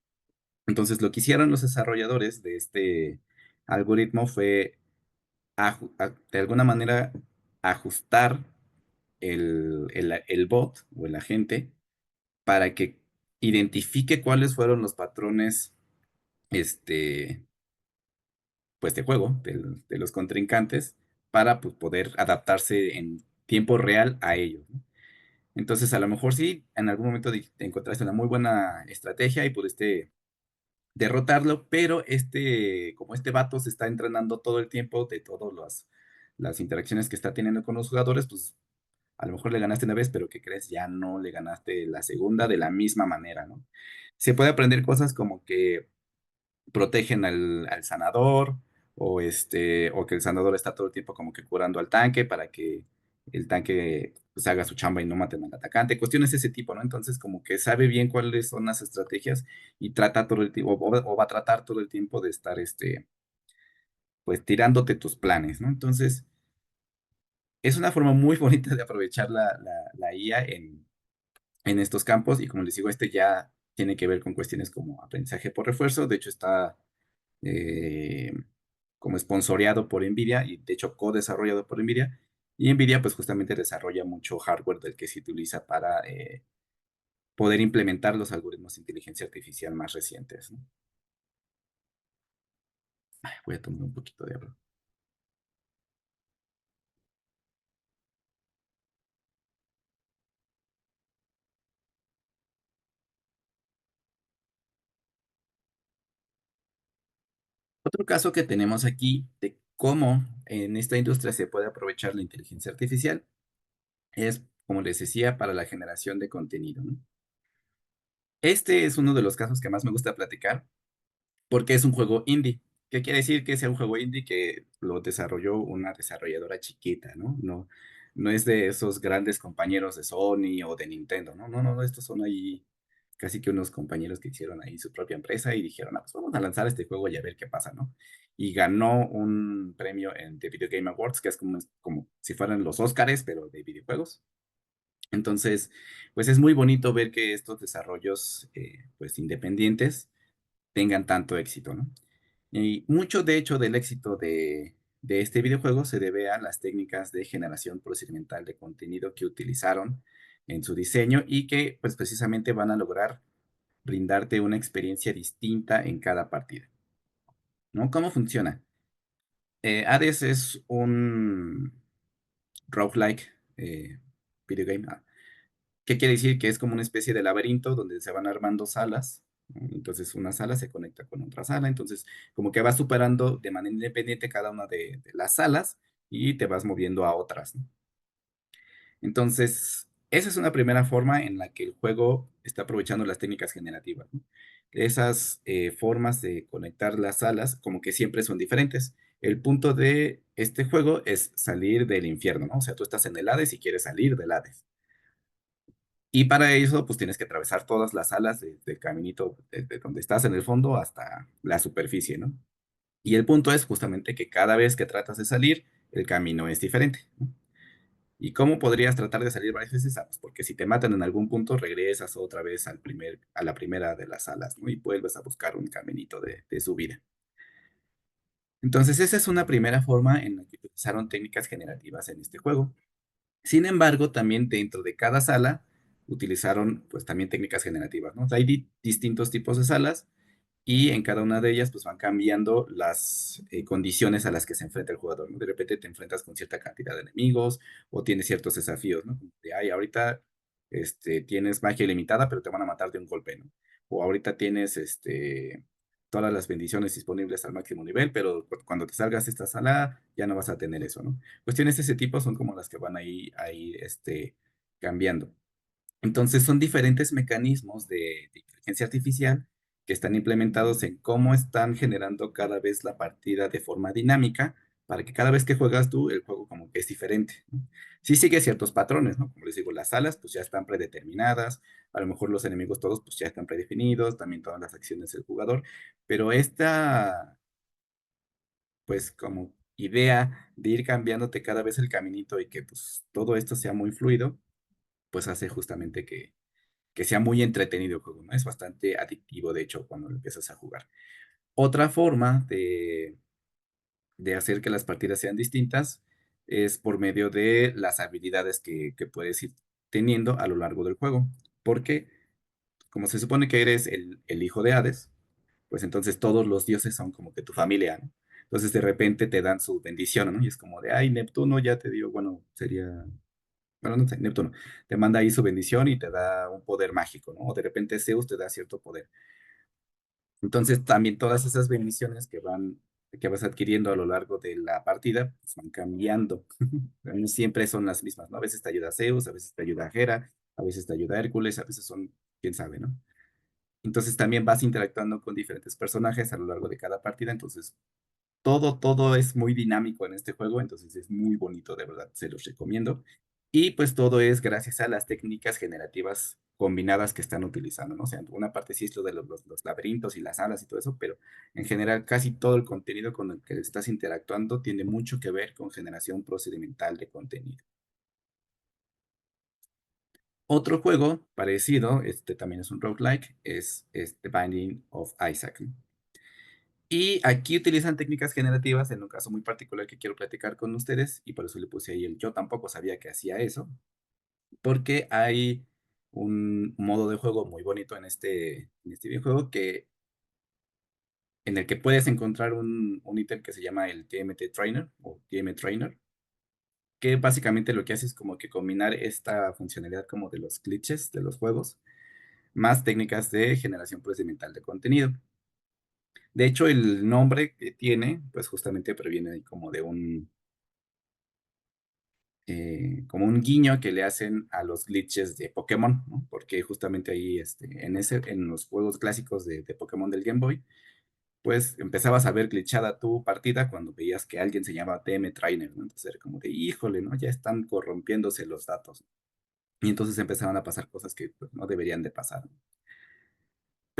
Entonces, lo que hicieron los desarrolladores de este algoritmo fue, de alguna manera, ajustar el bot o el agente para que identifique cuáles fueron los patrones, este, pues de juego de los contrincantes para pues, poder adaptarse en tiempo real a ellos, ¿no? Entonces, a lo mejor sí, en algún momento te encontraste una muy buena estrategia y pudiste derrotarlo, pero como este vato se está entrenando todo el tiempo de todas las interacciones que está teniendo con los jugadores, pues a lo mejor le ganaste una vez, pero ¿qué crees? Ya no le ganaste la segunda de la misma manera, ¿no? Se puede aprender cosas como que protegen al sanador, o que el sanador está todo el tiempo como que curando al tanque para que el tanque pues, haga su chamba y no maten al atacante, cuestiones de ese tipo, ¿no? Entonces, como que sabe bien cuáles son las estrategias y trata todo el tiempo, o va a tratar todo el tiempo de estar, pues, tirándote tus planes, ¿no? Entonces, es una forma muy bonita de aprovechar la IA en estos campos y como les digo, ya tiene que ver con cuestiones como aprendizaje por refuerzo, de hecho está eh, como sponsoreado por NVIDIA y de hecho co-desarrollado por NVIDIA. Y NVIDIA pues justamente desarrolla mucho hardware del que se utiliza para poder implementar los algoritmos de inteligencia artificial más recientes, ¿no? Ay, voy a tomar un poquito de agua. Otro caso que tenemos aquí de cómo en esta industria se puede aprovechar la inteligencia artificial es, como les decía, para la generación de contenido, ¿no? Este es uno de los casos que más me gusta platicar porque es un juego indie. ¿Qué quiere decir que sea un juego indie? Que lo desarrolló una desarrolladora chiquita, ¿no? No, no es de esos grandes compañeros de Sony o de Nintendo, ¿no? No, no, no, estos son ahí casi que unos compañeros que hicieron ahí su propia empresa y dijeron, ah, pues vamos a lanzar este juego y a ver qué pasa, ¿no? Y ganó un premio en The Video Game Awards, que es como si fueran los Óscares, pero de videojuegos. Entonces, pues es muy bonito ver que estos desarrollos, pues independientes, tengan tanto éxito, ¿no? Y mucho, de hecho, del éxito de este videojuego se debe a las técnicas de generación procedimental de contenido que utilizaron en su diseño y que, pues, precisamente van a lograr brindarte una experiencia distinta en cada partida, ¿no? ¿Cómo funciona? Hades es un roguelike video game. ¿Qué quiere decir? Que es como una especie de laberinto donde se van armando salas, ¿no? Entonces una sala se conecta con otra sala, entonces como que vas superando de manera independiente cada una de las salas y te vas moviendo a otras, ¿no? Entonces, esa es una primera forma en la que el juego está aprovechando las técnicas generativas, ¿no? Esas formas de conectar las salas como que siempre son diferentes. El punto de este juego es salir del infierno, ¿no? O sea, tú estás en el Hades y quieres salir del Hades. Y para eso, pues tienes que atravesar todas las salas del caminito desde donde estás en el fondo hasta la superficie, ¿no? Y el punto es justamente que cada vez que tratas de salir, el camino es diferente, ¿no? ¿Y cómo podrías tratar de salir varias veces? Ah, pues porque si te matan en algún punto, regresas otra vez a la primera de las salas, ¿no? Y vuelves a buscar un caminito de subida. Entonces, esa es una primera forma en la que utilizaron técnicas generativas en este juego. Sin embargo, también dentro de cada sala utilizaron pues también técnicas generativas, ¿no? O sea, hay distintos tipos de salas y en cada una de ellas pues van cambiando las condiciones a las que se enfrenta el jugador, ¿no? De repente te enfrentas con cierta cantidad de enemigos o tienes ciertos desafíos, ¿no? Como de, ay, ahorita tienes magia ilimitada, pero te van a matar de un golpe, ¿no? O ahorita tienes todas las bendiciones disponibles al máximo nivel, pero cuando te salgas de esta sala ya no vas a tener eso, ¿no? Cuestiones de ese tipo son como las que van ahí cambiando. Entonces son diferentes mecanismos de inteligencia artificial que están implementados en cómo están generando cada vez la partida de forma dinámica para que cada vez que juegas tú, el juego como que es diferente, ¿no? Sí sigue ciertos patrones, ¿no? Como les digo, las salas pues ya están predeterminadas, a lo mejor los enemigos todos pues ya están predefinidos, también todas las acciones del jugador, pero esta pues como idea de ir cambiándote cada vez el caminito y que pues todo esto sea muy fluido, pues hace justamente que sea muy entretenido el juego, ¿no? Es bastante adictivo, de hecho, cuando lo empiezas a jugar. Otra forma de hacer que las partidas sean distintas es por medio de las habilidades que puedes ir teniendo a lo largo del juego. Porque como se supone que eres el hijo de Hades, pues entonces todos los dioses son como que tu familia, ¿no? Entonces de repente te dan su bendición, ¿no? Y es como de, ay, Neptuno ya te dio, bueno, sería, bueno, no sé, Neptuno, te manda ahí su bendición y te da un poder mágico, ¿no? O de repente Zeus te da cierto poder. Entonces también todas esas bendiciones que vas adquiriendo a lo largo de la partida, pues van cambiando. No siempre son las mismas, ¿no? A veces te ayuda Zeus, a veces te ayuda Hera, a veces te ayuda Hércules, a veces son, quién sabe, ¿no? Entonces también vas interactuando con diferentes personajes a lo largo de cada partida, entonces todo es muy dinámico en este juego, entonces es muy bonito, de verdad, se los recomiendo. Y pues todo es gracias a las técnicas generativas combinadas que están utilizando, ¿no? O sea, una parte sí es lo de los laberintos y las salas y todo eso, pero en general casi todo el contenido con el que estás interactuando tiene mucho que ver con generación procedimental de contenido. Otro juego parecido, este también es un roguelike, es The Binding of Isaac, ¿no? Y aquí utilizan técnicas generativas en un caso muy particular que quiero platicar con ustedes y por eso le puse ahí el yo tampoco sabía que hacía eso, porque hay un modo de juego muy bonito en este videojuego en el que puedes encontrar un ítem que se llama el TMT Trainer o TM Trainer, que básicamente lo que hace es como que combinar esta funcionalidad como de los glitches de los juegos, más técnicas de generación procedimental de contenido. De hecho, el nombre que tiene, pues justamente proviene ahí como un guiño que le hacen a los glitches de Pokémon, ¿no? Porque justamente ahí, en los juegos clásicos de Pokémon del Game Boy, pues empezabas a ver glitchada tu partida cuando veías que alguien se llamaba TM Trainer, ¿no? Entonces era como de, híjole, ¿no? Ya están corrompiéndose los datos. Y entonces empezaban a pasar cosas que pues, no deberían de pasar, ¿no?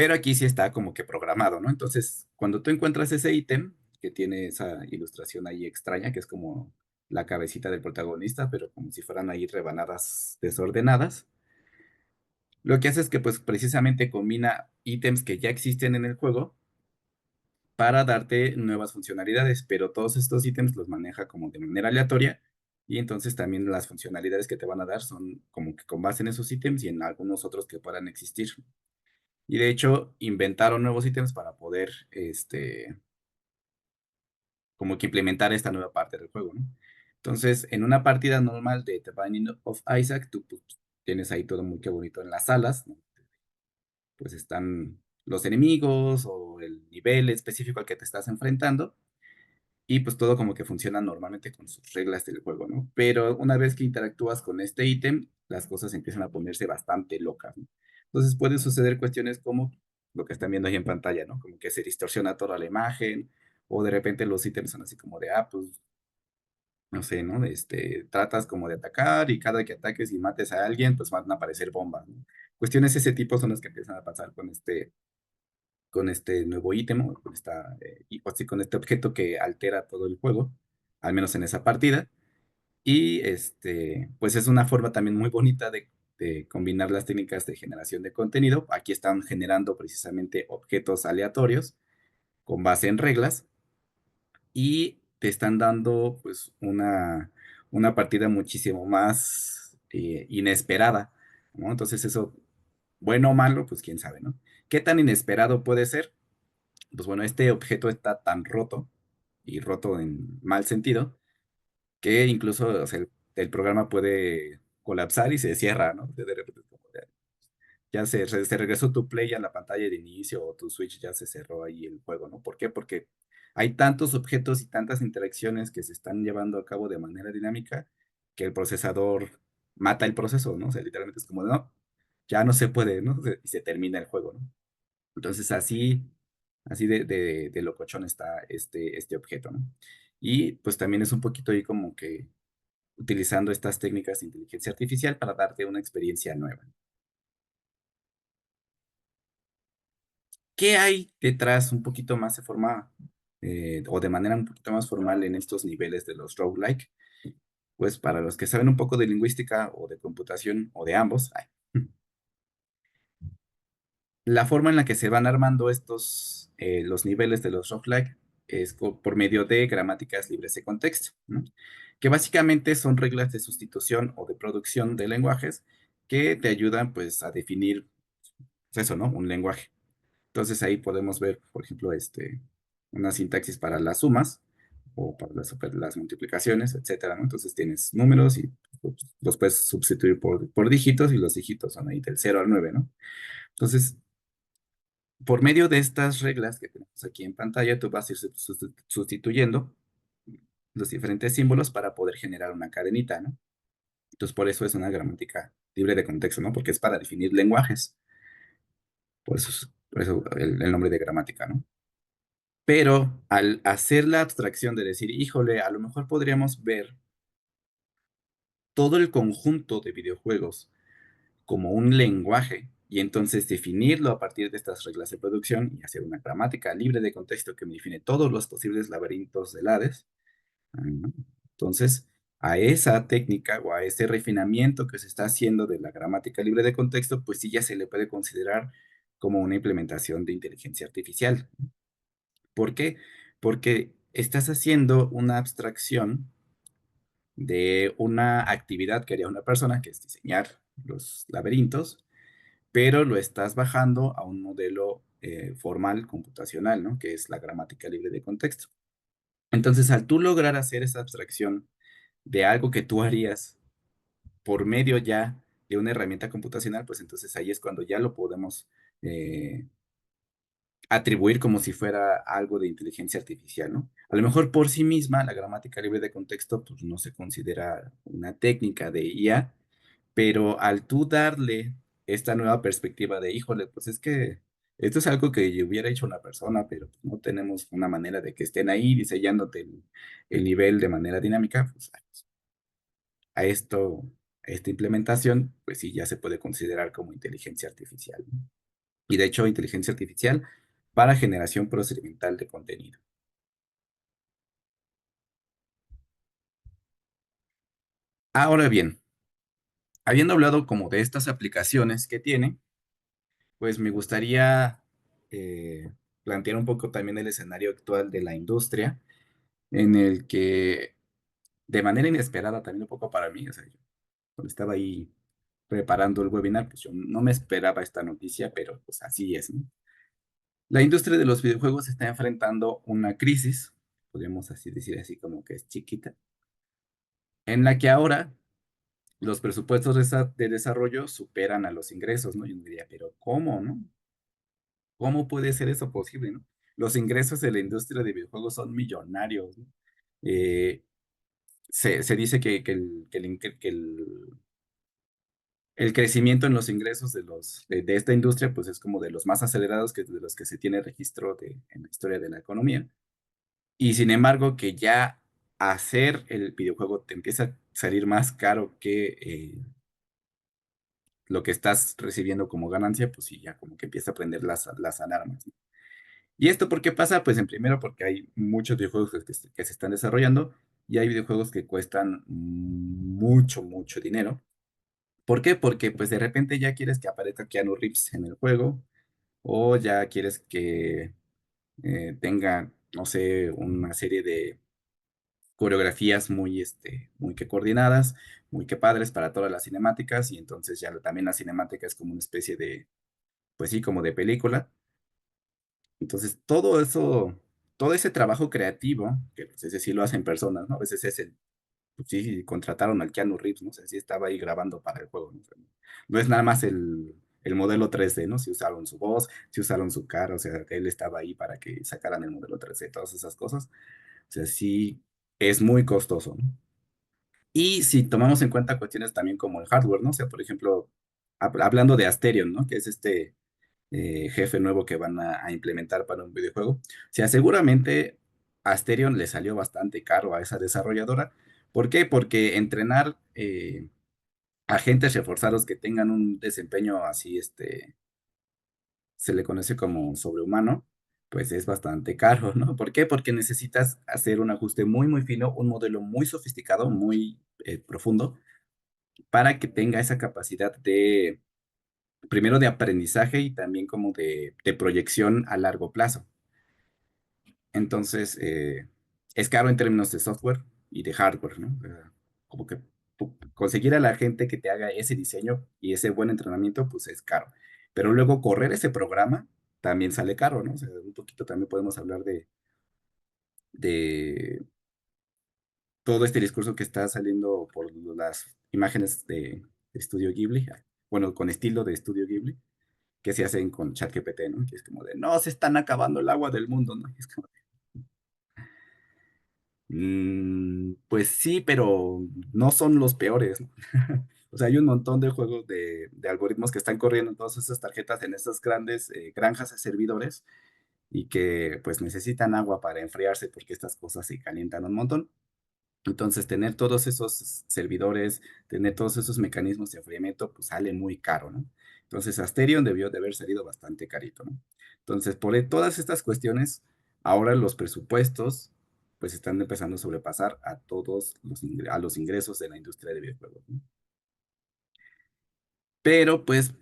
pero aquí sí está como que programado, ¿no? Entonces, cuando tú encuentras ese ítem que tiene esa ilustración ahí extraña, que es como la cabecita del protagonista, pero como si fueran ahí rebanadas desordenadas, lo que hace es que pues precisamente combina ítems que ya existen en el juego para darte nuevas funcionalidades, pero todos estos ítems los maneja como de manera aleatoria y entonces también las funcionalidades que te van a dar son como que con base en esos ítems y en algunos otros que puedan existir. Y de hecho, inventaron nuevos ítems para poder, como que implementar esta nueva parte del juego, ¿no? Entonces, en una partida normal de The Binding of Isaac, tú pues, tienes ahí todo muy que bonito en las salas, ¿no? Pues están los enemigos o el nivel específico al que te estás enfrentando y pues todo como que funciona normalmente con sus reglas del juego, ¿no? Pero una vez que interactúas con este ítem, las cosas empiezan a ponerse bastante locas, ¿no? Entonces pueden suceder cuestiones como lo que están viendo ahí en pantalla, ¿no? Como que se distorsiona toda la imagen, o de repente los ítems son así como de, pues, no sé, ¿no? Tratas como de atacar y cada que ataques y mates a alguien, pues van a aparecer bombas, ¿no? Cuestiones de ese tipo son las que empiezan a pasar con este nuevo ítem, o con o sí, con este objeto que altera todo el juego, al menos en esa partida. Y pues es una forma también muy bonita de combinar las técnicas de generación de contenido. Aquí están generando precisamente objetos aleatorios con base en reglas y te están dando pues una partida muchísimo más inesperada, ¿no? Entonces eso, bueno o malo, pues quién sabe, ¿no? ¿Qué tan inesperado puede ser? Pues bueno, este objeto está tan roto, y roto en mal sentido, que incluso, o sea, el programa puede colapsar y se cierra, ¿no? De repente, como ya se regresó tu play a la pantalla de inicio o tu Switch ya se cerró ahí el juego, ¿no? ¿Por qué? Porque hay tantos objetos y tantas interacciones que se están llevando a cabo de manera dinámica que el procesador mata el proceso, ¿no? O sea, literalmente es como, no, ya no se puede, ¿no? Y se termina el juego, ¿no? Entonces, así de locochón está este objeto, ¿no? Y pues también es un poquito ahí como que utilizando estas técnicas de inteligencia artificial para darte una experiencia nueva. ¿Qué hay detrás un poquito más de forma o de manera un poquito más formal en estos niveles de los roguelike? Pues para los que saben un poco de lingüística o de computación o de ambos, la forma en la que se van armando los niveles de los roguelike es por medio de gramáticas libres de contexto, ¿no? Que básicamente son reglas de sustitución o de producción de lenguajes que te ayudan pues a definir pues, eso, ¿no? Un lenguaje. Entonces ahí podemos ver, por ejemplo, una sintaxis para las sumas o para las multiplicaciones, etcétera, ¿no? Entonces tienes números y pues, los puedes sustituir por dígitos y los dígitos son ahí del 0 al 9, ¿no? Entonces, por medio de estas reglas que tenemos aquí en pantalla, tú vas a ir sustituyendo los diferentes símbolos para poder generar una cadenita, ¿no? Entonces, por eso es una gramática libre de contexto, ¿no? Porque es para definir lenguajes. Por eso el nombre de gramática, ¿no? Pero al hacer la abstracción de decir, híjole, a lo mejor podríamos ver todo el conjunto de videojuegos como un lenguaje y entonces definirlo a partir de estas reglas de producción y hacer una gramática libre de contexto que me define todos los posibles laberintos del Hades. ¿No? Entonces, a esa técnica o a ese refinamiento que se está haciendo de la gramática libre de contexto, pues sí ya se le puede considerar como una implementación de inteligencia artificial. ¿Por qué? Porque estás haciendo una abstracción de una actividad que haría una persona, que es diseñar los laberintos, pero lo estás bajando a un modelo formal computacional, ¿no? Que es la gramática libre de contexto. Entonces, al tú lograr hacer esa abstracción de algo que tú harías por medio ya de una herramienta computacional, pues entonces ahí es cuando ya lo podemos eh, atribuir como si fuera algo de inteligencia artificial, ¿no? A lo mejor por sí misma la gramática libre de contexto pues no se considera una técnica de IA, pero al tú darle esta nueva perspectiva de, híjole, pues es que esto es algo que yo hubiera hecho una persona, pero pues, no tenemos una manera de que estén ahí diseñándote el nivel de manera dinámica, pues a esto, a esta implementación, pues sí, ya se puede considerar como inteligencia artificial, ¿no? y de hecho inteligencia artificial para generación procedimental de contenido. Ahora bien, habiendo hablado como de estas aplicaciones que tiene, pues me gustaría eh, plantear un poco también el escenario actual de la industria, en el que de manera inesperada también un poco para mí, o sea, yo cuando estaba ahí preparando el webinar, pues yo no me esperaba esta noticia, pero pues así es, ¿no? La industria de los videojuegos está enfrentando una crisis, podríamos así decir así como que es chiquita, en la que ahora los presupuestos de desarrollo superan a los ingresos, ¿no? Yo diría, pero ¿cómo, no? ¿Cómo puede ser eso posible, no? Los ingresos de la industria de videojuegos son millonarios, ¿no? Eh, se dice el crecimiento en los ingresos de esta industria, pues es como de los más acelerados de los que se tiene registro en la historia de la economía. Y sin embargo, que ya hacer el videojuego te empieza a salir más caro que lo que estás recibiendo como ganancia, pues sí, ya como que empieza a prender las alarmas, ¿no? ¿Y esto por qué pasa? Pues en primero porque hay muchos videojuegos que se están desarrollando y hay videojuegos que cuestan mucho, mucho dinero. ¿Por qué? Porque pues de repente ya quieres que aparezca Keanu Reeves en el juego o ya quieres que tenga, no sé, una serie de coreografías muy, muy que coordinadas, muy que padres para todas las cinemáticas y entonces ya también la cinemática es como una especie de, pues sí, como de película. Entonces todo eso, todo ese trabajo creativo, que pues ese sí lo hacen personas, ¿no? A veces es pues sí, contrataron al Keanu Reeves, ¿no? O sea, sí estaba ahí grabando para el juego, ¿no? O sea, no es nada más el modelo 3D, ¿no? Si usaron su voz, si usaron su cara, o sea, él estaba ahí para que sacaran el modelo 3D, todas esas cosas. O sea, sí es muy costoso, ¿no? Y si tomamos en cuenta cuestiones también como el hardware, ¿no? O sea, por ejemplo, hablando de Asterion, ¿no? Que es este jefe nuevo que van a implementar para un videojuego. O sea, seguramente Asterion le salió bastante caro a esa desarrolladora. ¿Por qué? Porque entrenar agentes reforzados que tengan un desempeño así, se le conoce como sobrehumano, pues es bastante caro, ¿no? ¿Por qué? Porque necesitas hacer un ajuste muy, muy fino, un modelo muy sofisticado, muy profundo, para que tenga esa capacidad de, primero de aprendizaje y también como de proyección a largo plazo. Entonces, es caro en términos de software y de hardware, ¿no? Como que conseguir a la gente que te haga ese diseño y ese buen entrenamiento, pues es caro. Pero luego correr ese programa también sale caro, ¿no? O sea, un poquito también podemos hablar de todo este discurso que está saliendo por las imágenes de Estudio Ghibli, bueno, con estilo de Estudio Ghibli, que se hacen con ChatGPT, ¿no? Que es como de, no, se están acabando el agua del mundo, ¿no? Y es como, pues sí, pero no son los peores, ¿no? O sea, hay un montón de juegos de algoritmos que están corriendo en todas esas tarjetas en esas grandes granjas de servidores y que pues necesitan agua para enfriarse porque estas cosas se calientan un montón. Entonces, tener todos esos servidores, tener todos esos mecanismos de enfriamiento, pues sale muy caro, ¿no? Entonces, Asterion debió de haber salido bastante carito, ¿no? Entonces, todas estas cuestiones, ahora los presupuestos, pues están empezando a sobrepasar a todos a los ingresos de la industria de videojuegos, ¿no? Pero, pues,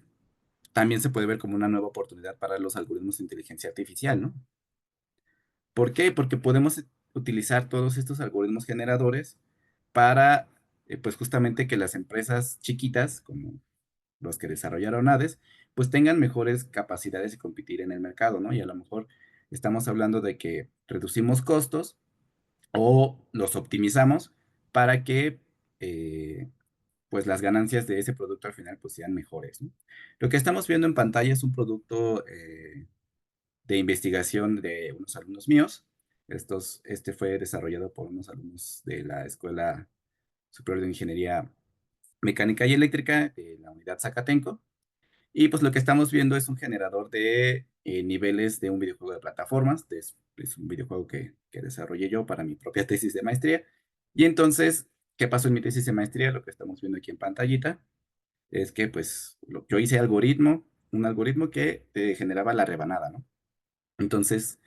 también se puede ver como una nueva oportunidad para los algoritmos de inteligencia artificial, ¿no? ¿Por qué? Porque podemos utilizar todos estos algoritmos generadores para, pues justamente que las empresas chiquitas, como los que desarrollaron Hades, pues tengan mejores capacidades de competir en el mercado, ¿no? Y a lo mejor estamos hablando de que reducimos costos o los optimizamos para que, pues las ganancias de ese producto al final pues sean mejores, ¿no? Lo que estamos viendo en pantalla es un producto de investigación de unos alumnos míos. Este fue desarrollado por unos alumnos de la Escuela Superior de Ingeniería Mecánica y Eléctrica de la Unidad Zacatenco. Y pues lo que estamos viendo es un generador de niveles de un videojuego de plataformas. Es un videojuego que desarrollé yo para mi propia tesis de maestría. Y entonces, ¿qué pasó en mi tesis de maestría? Lo que estamos viendo aquí en pantallita es que pues yo hice algoritmo, un algoritmo que te generaba la rebanada, ¿no? Entonces,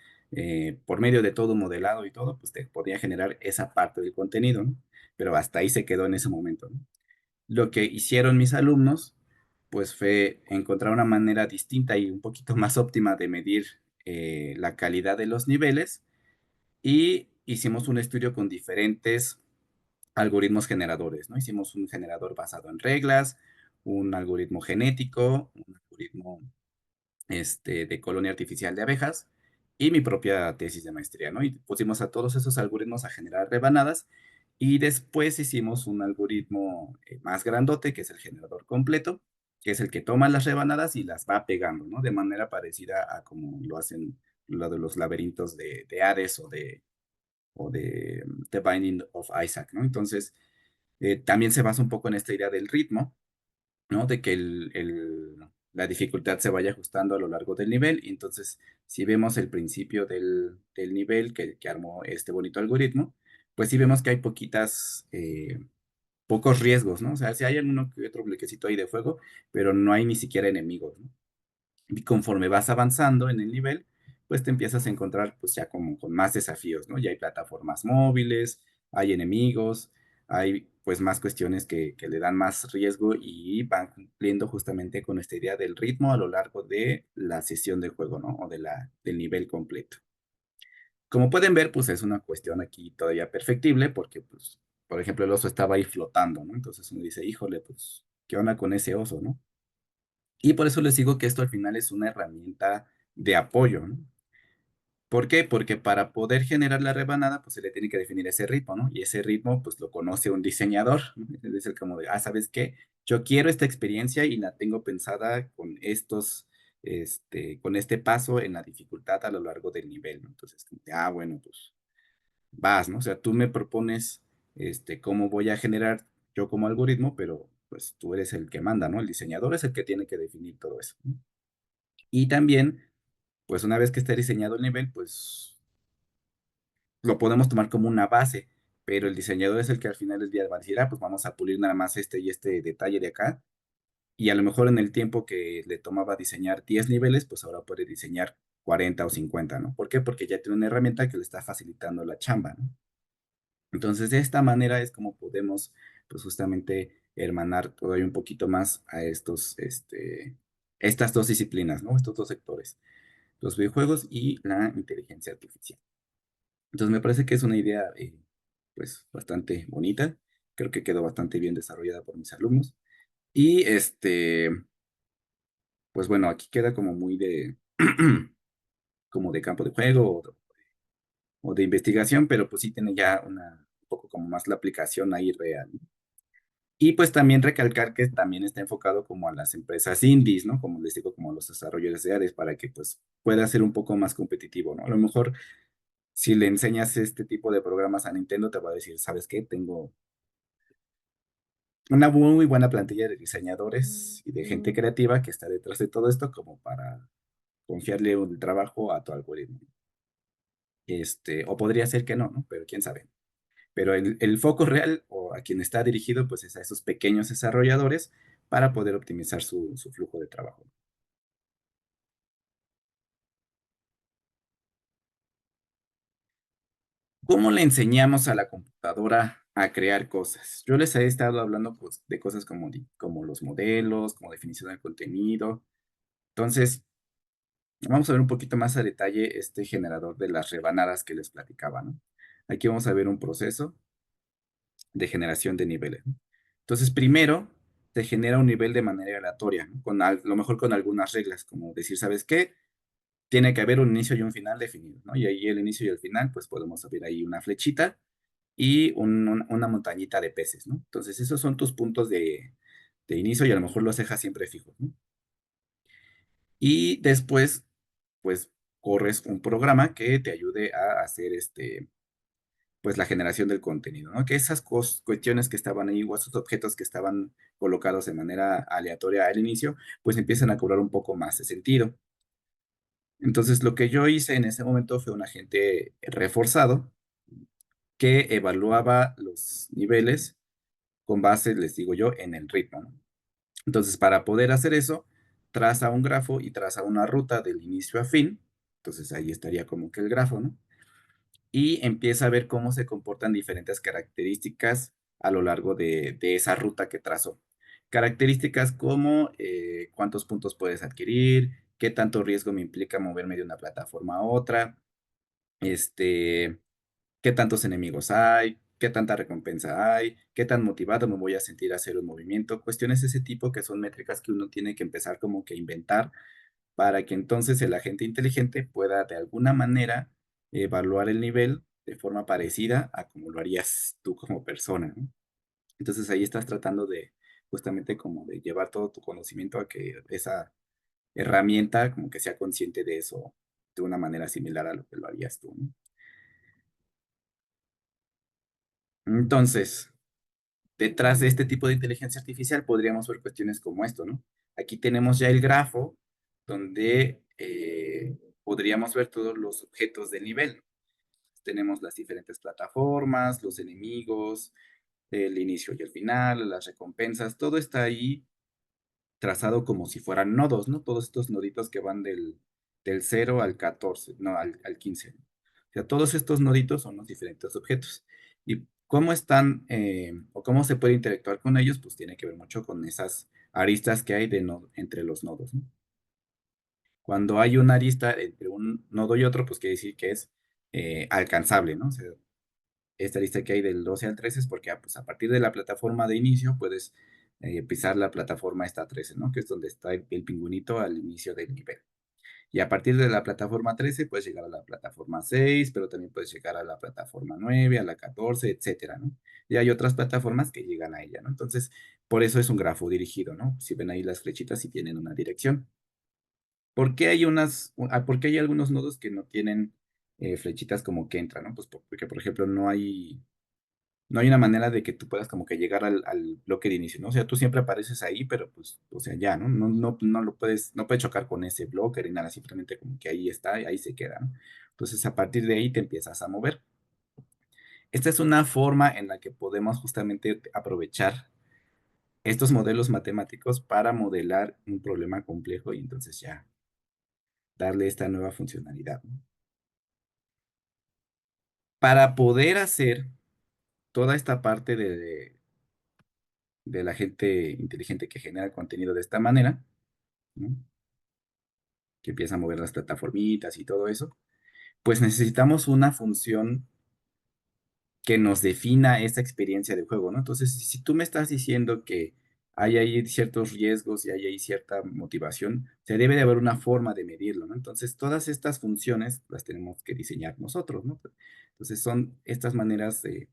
por medio de todo modelado y todo, pues te podía generar esa parte del contenido, ¿no? Pero hasta ahí se quedó en ese momento, ¿no? Lo que hicieron mis alumnos, pues fue encontrar una manera distinta y un poquito más óptima de medir la calidad de los niveles y hicimos un estudio con diferentes algoritmos generadores, ¿no? Hicimos un generador basado en reglas, un algoritmo genético, un algoritmo de colonia artificial de abejas y mi propia tesis de maestría, ¿no? Y pusimos a todos esos algoritmos a generar rebanadas y después hicimos un algoritmo más grandote, que es el generador completo, que es el que toma las rebanadas y las va pegando, ¿no? De manera parecida a como lo hacen lo de los laberintos de Hades o de The Binding of Isaac, ¿no? Entonces, también se basa un poco en esta idea del ritmo, ¿no? De que la dificultad se vaya ajustando a lo largo del nivel. Y entonces, si vemos el principio del nivel que armó este bonito algoritmo, pues sí vemos que hay pocos riesgos, ¿no? O sea, sí hay alguno que otro bloquecito ahí de fuego, pero no hay ni siquiera enemigos, ¿no? Y conforme vas avanzando en el nivel, pues te empiezas a encontrar pues ya como con más desafíos, ¿no? Ya hay plataformas móviles, hay enemigos, hay pues más cuestiones que le dan más riesgo y van cumpliendo justamente con esta idea del ritmo a lo largo de la sesión de juego, ¿no? O del nivel completo. Como pueden ver, pues es una cuestión aquí todavía perfectible porque pues, por ejemplo, el oso estaba ahí flotando, ¿no? Entonces uno dice, híjole, pues, ¿qué onda con ese oso, no? Y por eso les digo que esto al final es una herramienta de apoyo, ¿no? ¿Por qué? Porque para poder generar la rebanada, pues se le tiene que definir ese ritmo, ¿no? Y ese ritmo, pues lo conoce un diseñador, ¿no? Es decir, como de, ¿sabes qué? Yo quiero esta experiencia y la tengo pensada con con este paso en la dificultad a lo largo del nivel, ¿no? Entonces, como de, bueno, pues vas, ¿no? O sea, tú me propones, cómo voy a generar yo como algoritmo, pero pues tú eres el que manda, ¿no? El diseñador es el que tiene que definir todo eso, ¿no? Y también, pues una vez que esté diseñado el nivel, pues lo podemos tomar como una base, pero el diseñador es el que al final del día va a decir, pues vamos a pulir nada más este y este detalle de acá, y a lo mejor en el tiempo que le tomaba diseñar 10 niveles, pues ahora puede diseñar 40 o 50, ¿no? ¿Por qué? Porque ya tiene una herramienta que le está facilitando la chamba, ¿no? Entonces, de esta manera es como podemos, pues justamente, hermanar todavía un poquito más a estas dos disciplinas, ¿no? Estos dos sectores, los videojuegos y la inteligencia artificial. Entonces, me parece que es una idea, pues, bastante bonita. Creo que quedó bastante bien desarrollada por mis alumnos. Y, pues bueno, aquí queda como muy como de campo de juego o de investigación, pero pues sí tiene ya un poco como más la aplicación ahí real, ¿no? Y pues también recalcar que también está enfocado como a las empresas indies, ¿no? Como les digo, como a los desarrolladores de áreas para que pues pueda ser un poco más competitivo, ¿no? A lo mejor si le enseñas este tipo de programas a Nintendo te va a decir, ¿sabes qué? Tengo una muy buena plantilla de diseñadores y de gente creativa que está detrás de todo esto como para confiarle el trabajo a tu algoritmo. O podría ser que no, ¿no? Pero quién sabe. Pero el foco real o a quien está dirigido pues es a esos pequeños desarrolladores para poder optimizar su flujo de trabajo. ¿Cómo le enseñamos a la computadora a crear cosas? Yo les he estado hablando pues, de cosas como los modelos, como definición del contenido. Entonces, vamos a ver un poquito más a detalle este generador de las rebanadas que les platicaba, ¿no? Aquí vamos a ver un proceso de generación de niveles, ¿no? Entonces, primero se genera un nivel de manera aleatoria, ¿no? Lo mejor con algunas reglas, como decir, ¿sabes qué? Tiene que haber un inicio y un final definido, ¿no? Y ahí el inicio y el final, pues podemos abrir ahí una flechita y una montañita de peces, ¿no? Entonces, esos son tus puntos de inicio y a lo mejor los dejas siempre fijos, ¿no? Y después, pues, corres un programa que te ayude a hacer pues, la generación del contenido, ¿no? Que esas cuestiones que estaban ahí o esos objetos que estaban colocados de manera aleatoria al inicio, pues empiezan a cobrar un poco más de sentido. Entonces, lo que yo hice en ese momento fue un agente reforzado que evaluaba los niveles con base, les digo yo, en el ritmo, ¿no? Entonces, para poder hacer eso, traza un grafo y traza una ruta del inicio a fin. Entonces ahí estaría como que el grafo, ¿no? Y empieza a ver cómo se comportan diferentes características a lo largo de esa ruta que trazó. Características como cuántos puntos puedes adquirir, qué tanto riesgo me implica moverme de una plataforma a otra, este, qué tantos enemigos hay, qué tanta recompensa hay, qué tan motivado me voy a sentir a hacer un movimiento, cuestiones de ese tipo que son métricas que uno tiene que empezar como que a inventar para que entonces el agente inteligente pueda de alguna manera evaluar el nivel de forma parecida a como lo harías tú como persona, ¿no? Entonces ahí estás tratando de justamente como de llevar todo tu conocimiento a que esa herramienta como que sea consciente de eso de una manera similar a lo que lo harías tú, ¿no? Entonces, detrás de este tipo de inteligencia artificial podríamos ver cuestiones como esto, ¿no? Aquí tenemos ya el grafo donde podríamos ver todos los objetos del nivel. Tenemos las diferentes plataformas, los enemigos, el inicio y el final, las recompensas, todo está ahí trazado como si fueran nodos, ¿no? Todos estos noditos que van del 0 al 14, no, al 15. O sea, todos estos noditos son los diferentes objetos. Y cómo están o cómo se puede interactuar con ellos, pues tiene que ver mucho con esas aristas que hay entre los nodos, ¿no? Cuando hay una arista entre un nodo y otro, pues quiere decir que es alcanzable, ¿no? O sea, esta lista que hay del 12 al 13 es porque pues, a partir de la plataforma de inicio puedes pisar la plataforma esta 13, ¿no? Que es donde está el pingüinito al inicio del nivel. Y a partir de la plataforma 13 puedes llegar a la plataforma 6, pero también puedes llegar a la plataforma 9, a la 14, etcétera, ¿no? Y hay otras plataformas que llegan a ella, ¿no? Entonces, por eso es un grafo dirigido, ¿no? Si ven ahí las flechitas y tienen una dirección. ¿Por qué hay por qué hay algunos nodos que no tienen flechitas como que entran, ¿no? Pues porque, por ejemplo, no hay una manera de que tú puedas como que llegar al bloque de inicio, ¿no? O sea, tú siempre apareces ahí, pero pues, o sea, ya, ¿no? No puedes chocar con ese bloque ni nada, simplemente como que ahí está, y ahí se queda, ¿no? Entonces, a partir de ahí te empiezas a mover. Esta es una forma en la que podemos justamente aprovechar estos modelos matemáticos para modelar un problema complejo y entonces ya darle esta nueva funcionalidad, ¿no? Para poder hacer toda esta parte de la gente inteligente que genera contenido de esta manera, ¿no? Que empieza a mover las plataformitas y todo eso, pues necesitamos una función que nos defina esa experiencia de juego, ¿no? Entonces, si tú me estás diciendo que hay ahí ciertos riesgos y hay ahí cierta motivación, se debe de haber una forma de medirlo, ¿no? Entonces, todas estas funciones las tenemos que diseñar nosotros, ¿no? Entonces, son estas maneras de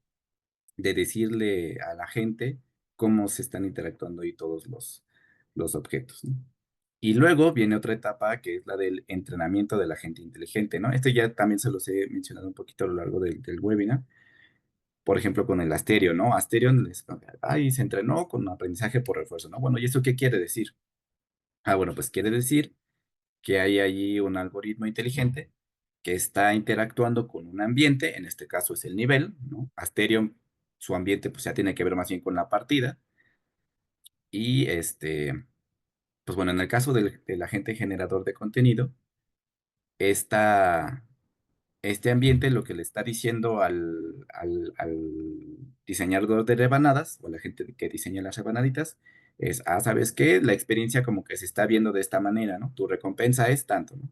decirle a la gente cómo se están interactuando ahí todos los objetos, ¿no? Y luego viene otra etapa que es la del entrenamiento de la gente inteligente, ¿no? Esto ya también se los he mencionado un poquito a lo largo del webinar. Por ejemplo, con el Asterion, ¿no? Asterion se entrenó con aprendizaje por refuerzo, ¿no? Bueno, ¿y eso qué quiere decir? Ah, bueno, pues quiere decir que hay allí un algoritmo inteligente que está interactuando con un ambiente, en este caso es el nivel, ¿no? Asterion, su ambiente pues ya tiene que ver más bien con la partida. Y pues bueno, en el caso del agente generador de contenido, esta, este ambiente lo que le está diciendo al diseñador de rebanadas, o la gente que diseña las rebanaditas, es, ¿sabes qué? La experiencia como que se está viendo de esta manera, ¿no? Tu recompensa es tanto, ¿no?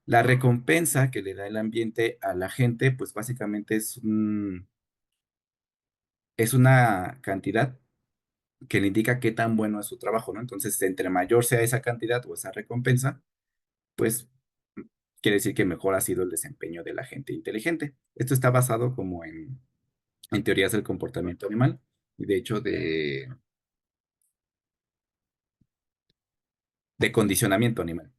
La recompensa que le da el ambiente a la gente, pues básicamente es una cantidad que le indica qué tan bueno es su trabajo, ¿no? Entonces, entre mayor sea esa cantidad o esa recompensa, pues quiere decir que mejor ha sido el desempeño de la gente inteligente. Esto está basado como en teorías del comportamiento animal y de hecho de condicionamiento animal.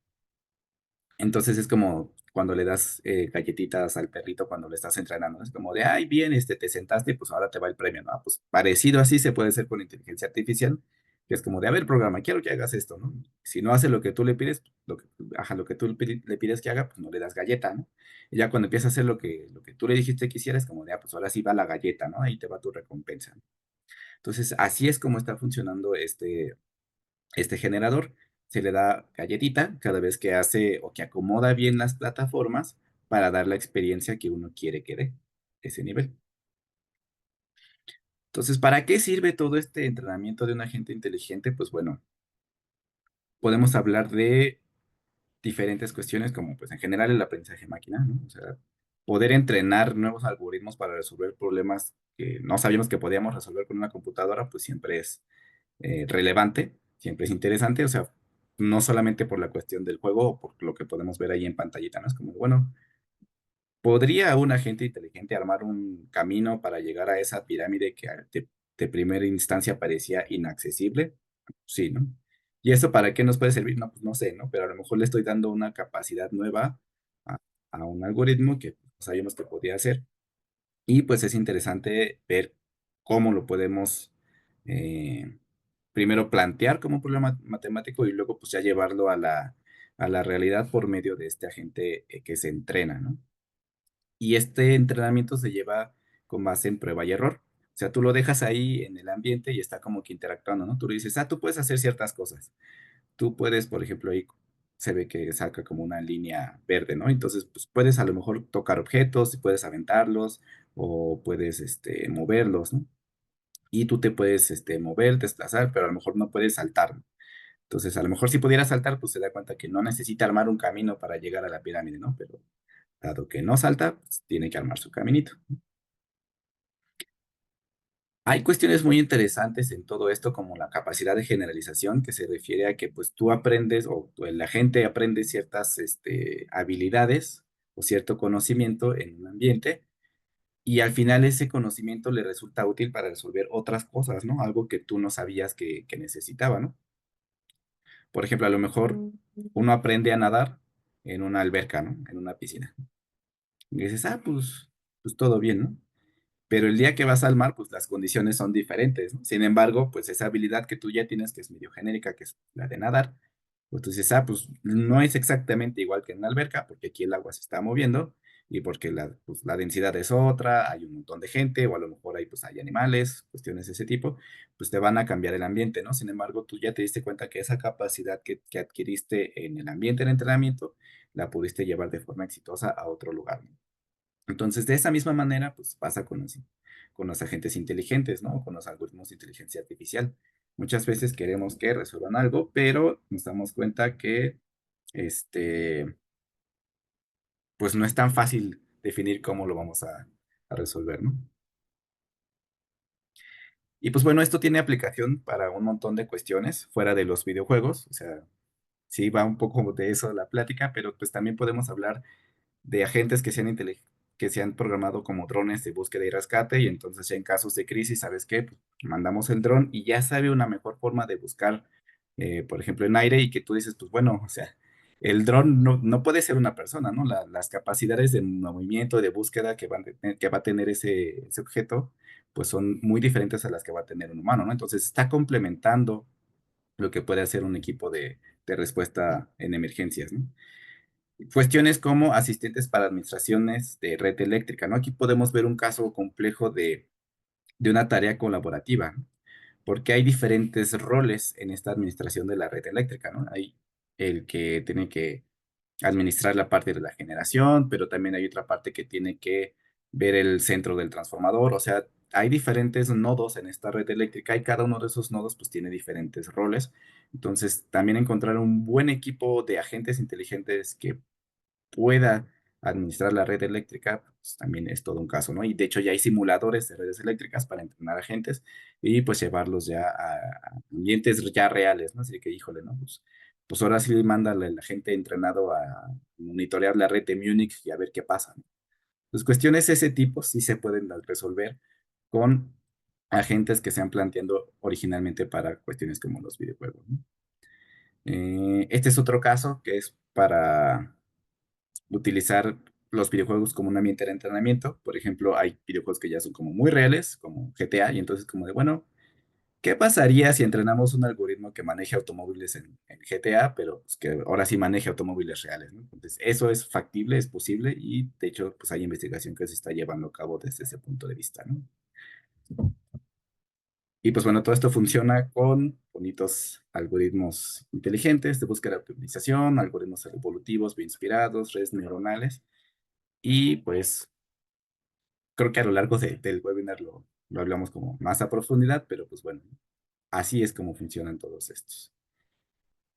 Entonces es como cuando le das galletitas al perrito cuando le estás entrenando. Es como de, ay, bien, te sentaste, pues ahora te va el premio, ¿no? Pues parecido así se puede hacer con inteligencia artificial, que es como de, a ver, programa, quiero que hagas esto, ¿no? Si no hace lo que tú le pides, lo que tú le pides que haga, pues no le das galleta, ¿no? Y ya cuando empieza a hacer lo que tú le dijiste que hiciera, es como de, pues ahora sí va la galleta, ¿no? Ahí te va tu recompensa. Entonces, así es como está funcionando este generador. se le da galletita cada vez que hace o que acomoda bien las plataformas para dar la experiencia que uno quiere que dé ese nivel. Entonces, ¿para qué sirve todo este entrenamiento de un agente inteligente? Pues bueno, podemos hablar de diferentes cuestiones como pues en general el aprendizaje máquina, ¿no? O sea, poder entrenar nuevos algoritmos para resolver problemas que no sabíamos que podíamos resolver con una computadora, pues siempre es relevante, siempre es interesante, o sea, no solamente por la cuestión del juego o por lo que podemos ver ahí en pantallita, ¿no? Es como, bueno, ¿podría un agente inteligente armar un camino para llegar a esa pirámide que de primera instancia parecía inaccesible? Sí, ¿no? ¿Y eso para qué nos puede servir? No, pues no sé, ¿no? Pero a lo mejor le estoy dando una capacidad nueva a, a un algoritmo que no sabíamos que podía hacer. Y pues es interesante ver cómo lo podemos eh, primero plantear como un problema matemático y luego pues ya llevarlo a la realidad por medio de este agente que se entrena, ¿no? Y este entrenamiento se lleva con base en prueba y error. O sea, tú lo dejas ahí en el ambiente y está como que interactuando, ¿no? Tú le dices, tú puedes hacer ciertas cosas. Tú puedes, por ejemplo, ahí se ve que saca como una línea verde, ¿no? Entonces, pues puedes a lo mejor tocar objetos, puedes aventarlos o puedes, moverlos, ¿no? Y tú te puedes, mover, desplazar, pero a lo mejor no puedes saltar, ¿no? Entonces, a lo mejor si pudiera saltar, pues se da cuenta que no necesita armar un camino para llegar a la pirámide, ¿no? Pero dado que no salta, pues tiene que armar su caminito. Hay cuestiones muy interesantes en todo esto, como la capacidad de generalización, que se refiere a que pues tú aprendes o la gente aprende ciertas habilidades o cierto conocimiento en un ambiente y al final ese conocimiento le resulta útil para resolver otras cosas, ¿no? Algo que tú no sabías que necesitaba, ¿no? Por ejemplo, a lo mejor uno aprende a nadar en una alberca, ¿no? En una piscina. Y dices, pues todo bien, ¿no? Pero el día que vas al mar, pues las condiciones son diferentes, ¿no? Sin embargo, pues esa habilidad que tú ya tienes, que es medio genérica, que es la de nadar, pues tú dices, pues no es exactamente igual que en una alberca, porque aquí el agua se está moviendo y porque pues, la densidad es otra, hay un montón de gente, o a lo mejor hay, pues, hay animales, cuestiones de ese tipo, pues te van a cambiar el ambiente, ¿no? Sin embargo, tú ya te diste cuenta que esa capacidad que adquiriste en el ambiente de entrenamiento, la pudiste llevar de forma exitosa a otro lugar, ¿no? Entonces, de esa misma manera, pues pasa con los agentes inteligentes, ¿no? Con los algoritmos de inteligencia artificial. Muchas veces queremos que resuelvan algo, pero nos damos cuenta que, este, pues no es tan fácil definir cómo lo vamos a resolver, ¿no? Y pues bueno, esto tiene aplicación para un montón de cuestiones fuera de los videojuegos, o sea, sí va un poco de eso la plática, pero pues también podemos hablar de agentes que se han programado como drones de búsqueda y rescate, y entonces ya en casos de crisis, ¿sabes qué? Pues, mandamos el dron y ya sabe una mejor forma de buscar, por ejemplo, en aire, y que tú dices, pues bueno, o sea, el dron no puede ser una persona, ¿no? Las capacidades de movimiento, de búsqueda que va a tener ese objeto, pues son muy diferentes a las que va a tener un humano, ¿no? Entonces está complementando lo que puede hacer un equipo de respuesta en emergencias, ¿no? Cuestiones como asistentes para administraciones de red eléctrica, ¿no? Aquí podemos ver un caso complejo de una tarea colaborativa, ¿no? Porque hay diferentes roles en esta administración de la red eléctrica, ¿no? Hay el que tiene que administrar la parte de la generación, pero también hay otra parte que tiene que ver el centro del transformador, o sea, hay diferentes nodos en esta red eléctrica y cada uno de esos nodos pues tiene diferentes roles. Entonces, también encontrar un buen equipo de agentes inteligentes que pueda administrar la red eléctrica, pues también es todo un caso, ¿no? Y de hecho ya hay simuladores de redes eléctricas para entrenar agentes y pues llevarlos ya a ambientes ya reales, ¿no? Así que, híjole, ¿no? Pues ahora sí manda la gente entrenado a monitorear la red de Múnich y a ver qué pasa, ¿no? Pues cuestiones de ese tipo sí se pueden resolver con agentes que se han planteando originalmente para cuestiones como los videojuegos, ¿no? Este es otro caso que es para utilizar los videojuegos como un ambiente de entrenamiento. Por ejemplo, hay videojuegos que ya son como muy reales, como GTA, y entonces como de, bueno, ¿qué pasaría si entrenamos un algoritmo que maneje automóviles en GTA, pero pues, que ahora sí maneje automóviles reales, ¿no? Entonces, eso es factible, es posible, y de hecho, pues hay investigación que se está llevando a cabo desde ese punto de vista, ¿no? Y pues bueno, todo esto funciona con bonitos algoritmos inteligentes de búsqueda de optimización, algoritmos evolutivos bien inspirados, redes neuronales. Y pues creo que a lo largo del webinar lo hablamos como más a profundidad, pero pues bueno, así es como funcionan todos estos.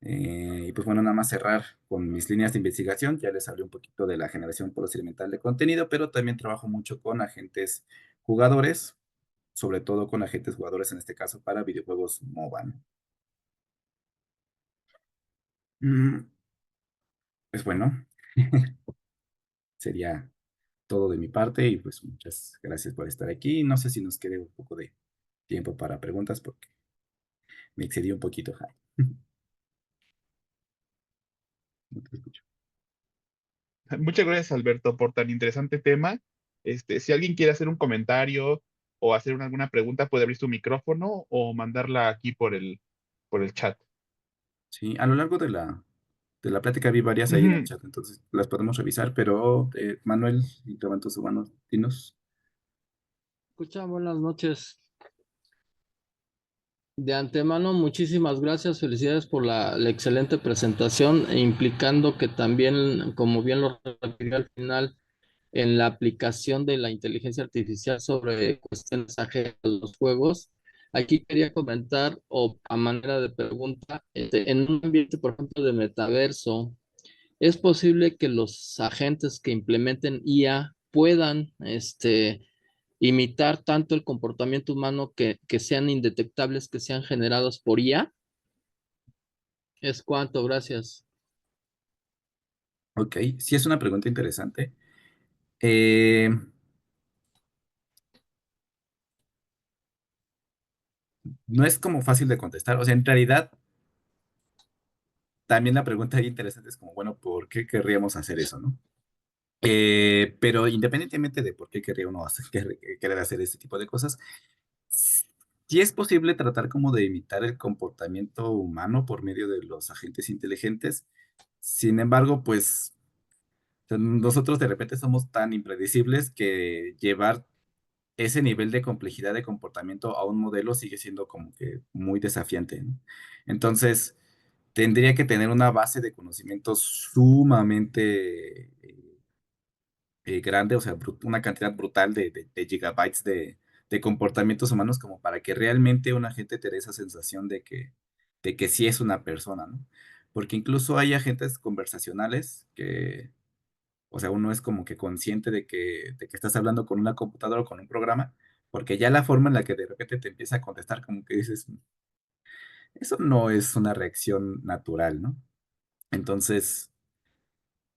Y pues bueno, nada más cerrar con mis líneas de investigación. Ya les hablé un poquito de la generación procedimental de contenido, pero también trabajo mucho con agentes jugadores, sobre todo con agentes jugadores en este caso para videojuegos MOBA, ¿no? Mm, pues bueno, sería todo de mi parte y pues muchas gracias por estar aquí. No sé si nos quede un poco de tiempo para preguntas porque me excedí un poquito, Jai. No te escucho. Muchas gracias, Alberto, por tan interesante tema. Si alguien quiere hacer un comentario o hacer alguna pregunta, puede abrir su micrófono o mandarla aquí por el chat. Sí, a lo largo de la plática vi varias ahí en el Ujú. chat, entonces las podemos revisar, pero Manuel levantó su mano, dinos. Escucha, buenas noches. De antemano, muchísimas gracias, felicidades por la excelente presentación, e implicando que también, como bien lo refirió al final, en la aplicación de la inteligencia artificial sobre cuestiones ajenas a los juegos. Aquí quería comentar, o a manera de pregunta, en un ambiente, por ejemplo, de metaverso, ¿es posible que los agentes que implementen IA puedan, imitar tanto el comportamiento humano que sean indetectables, que sean generados por IA? Es cuanto, gracias. Ok, sí es una pregunta interesante. Eh, no es como fácil de contestar, o sea, en realidad también la pregunta ahí interesante es como, bueno, ¿por qué querríamos hacer eso, no? Pero independientemente de por qué querría uno querer hacer este tipo de cosas, sí es posible tratar como de imitar el comportamiento humano por medio de los agentes inteligentes. Sin embargo, pues nosotros de repente somos tan impredecibles que llevar ese nivel de complejidad de comportamiento a un modelo sigue siendo como que muy desafiante, ¿no? Entonces, tendría que tener una base de conocimientos sumamente grande, o sea, una cantidad brutal de gigabytes de comportamientos humanos como para que realmente una gente te dé esa sensación de que sí es una persona, ¿no? Porque incluso hay agentes conversacionales que, o sea, uno es como que consciente de que estás hablando con una computadora o con un programa, porque ya la forma en la que de repente te empieza a contestar, como que dices, eso no es una reacción natural, ¿no? Entonces,